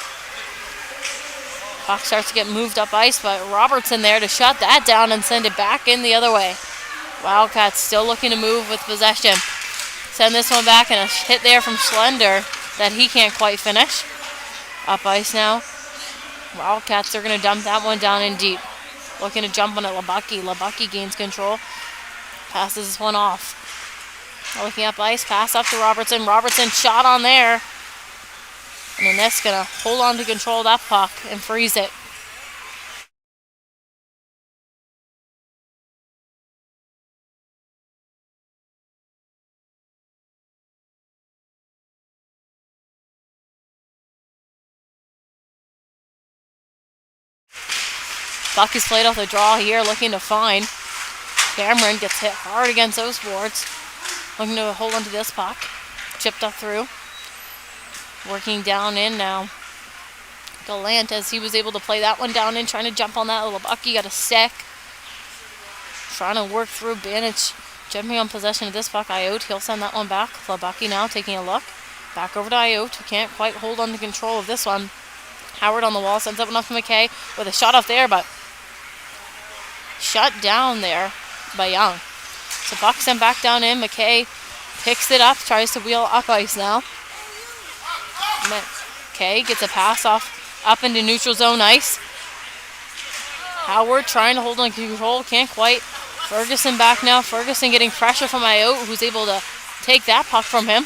Puck starts to get moved up ice, but Robertson there to shut that down and send it back in the other way. Wildcats still looking to move with possession. Send this one back, and a hit there from Schlender that he can't quite finish. Up ice now. Wildcats are going to dump that one down in deep. Looking to jump on it, Lebucky. Lebucky gains control. Passes this one off. Looking up ice, pass up to Robertson. Robertson shot on there. And the net's going to hold on to control of that puck and freeze it. Puck is played off the draw here, looking to find. Cameron gets hit hard against those boards. Looking to hold onto this puck. Chipped up through. Working down in now. Gallant as he was able to play that one down in, trying to jump on that. Lebucky got a stick. Trying to work through. Bandage jumping on possession of this puck. Ayoute, he'll send that one back. Lebucky now taking a look. Back over to Ayoute, who can't quite hold on to control of this one. Howard on the wall, sends up enough to McKay with a shot off there, but shut down there by Young. So puck sent back down in. McKay picks it up, tries to wheel up ice now. McKay gets a pass off up into neutral zone ice. Howard trying to hold on control, can't quite. Ferguson back now. Ferguson getting pressure from Ayoute, who's able to take that puck from him.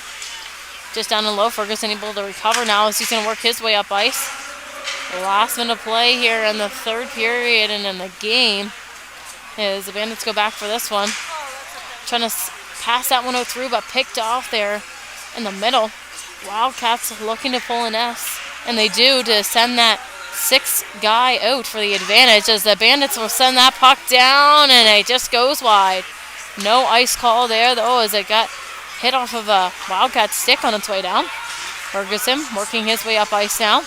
Just down and low. Ferguson able to recover now as he's going to work his way up ice. The last minute of play here in the third period and in the game is the Bandits go back for this one. Trying to pass that one out through, but picked off there in the middle. Wildcats looking to pull an S, and they do, to send that sixth guy out for the advantage as the Bandits will send that puck down, and it just goes wide. No ice call there, though, as it got hit off of a Wildcat stick on its way down. Ferguson working his way up ice now.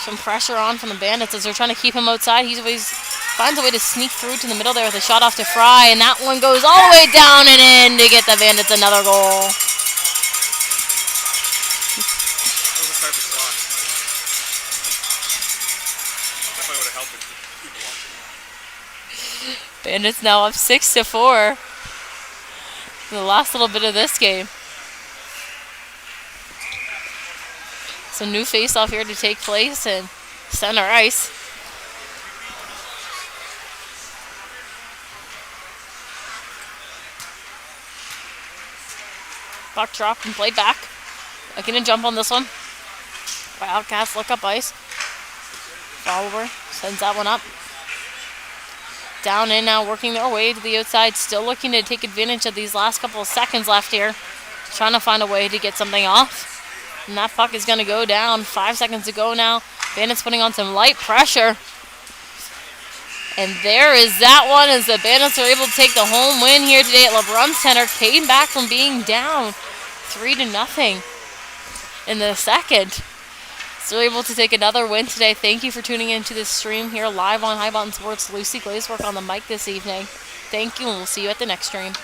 Some pressure on from the Bandits as they're trying to keep him outside. He always finds a way to sneak through to the middle there with a shot off to Fry, and that one goes all the way down and in to get the Bandits another goal. Bandits now up 6-4. The last little bit of this game. Some new face-off here to take place in center ice. Puck dropped and played back. Looking to jump on this one. Wildcats look up ice. Follower sends that one up. Down in now, working their way to the outside. Still looking to take advantage of these last couple of seconds left here. Trying to find a way to get something off. And that puck is going to go down. 5 seconds to go now. Bandits putting on some light pressure. And there is that one as the Bandits are able to take the home win here today at LeBron Center. Came back from being down 3-0 in the second. So able to take another win today. Thank you for tuning into this stream here live on Highbottom Sports. Lucy Glazework on the mic this evening. Thank you, and we'll see you at the next stream.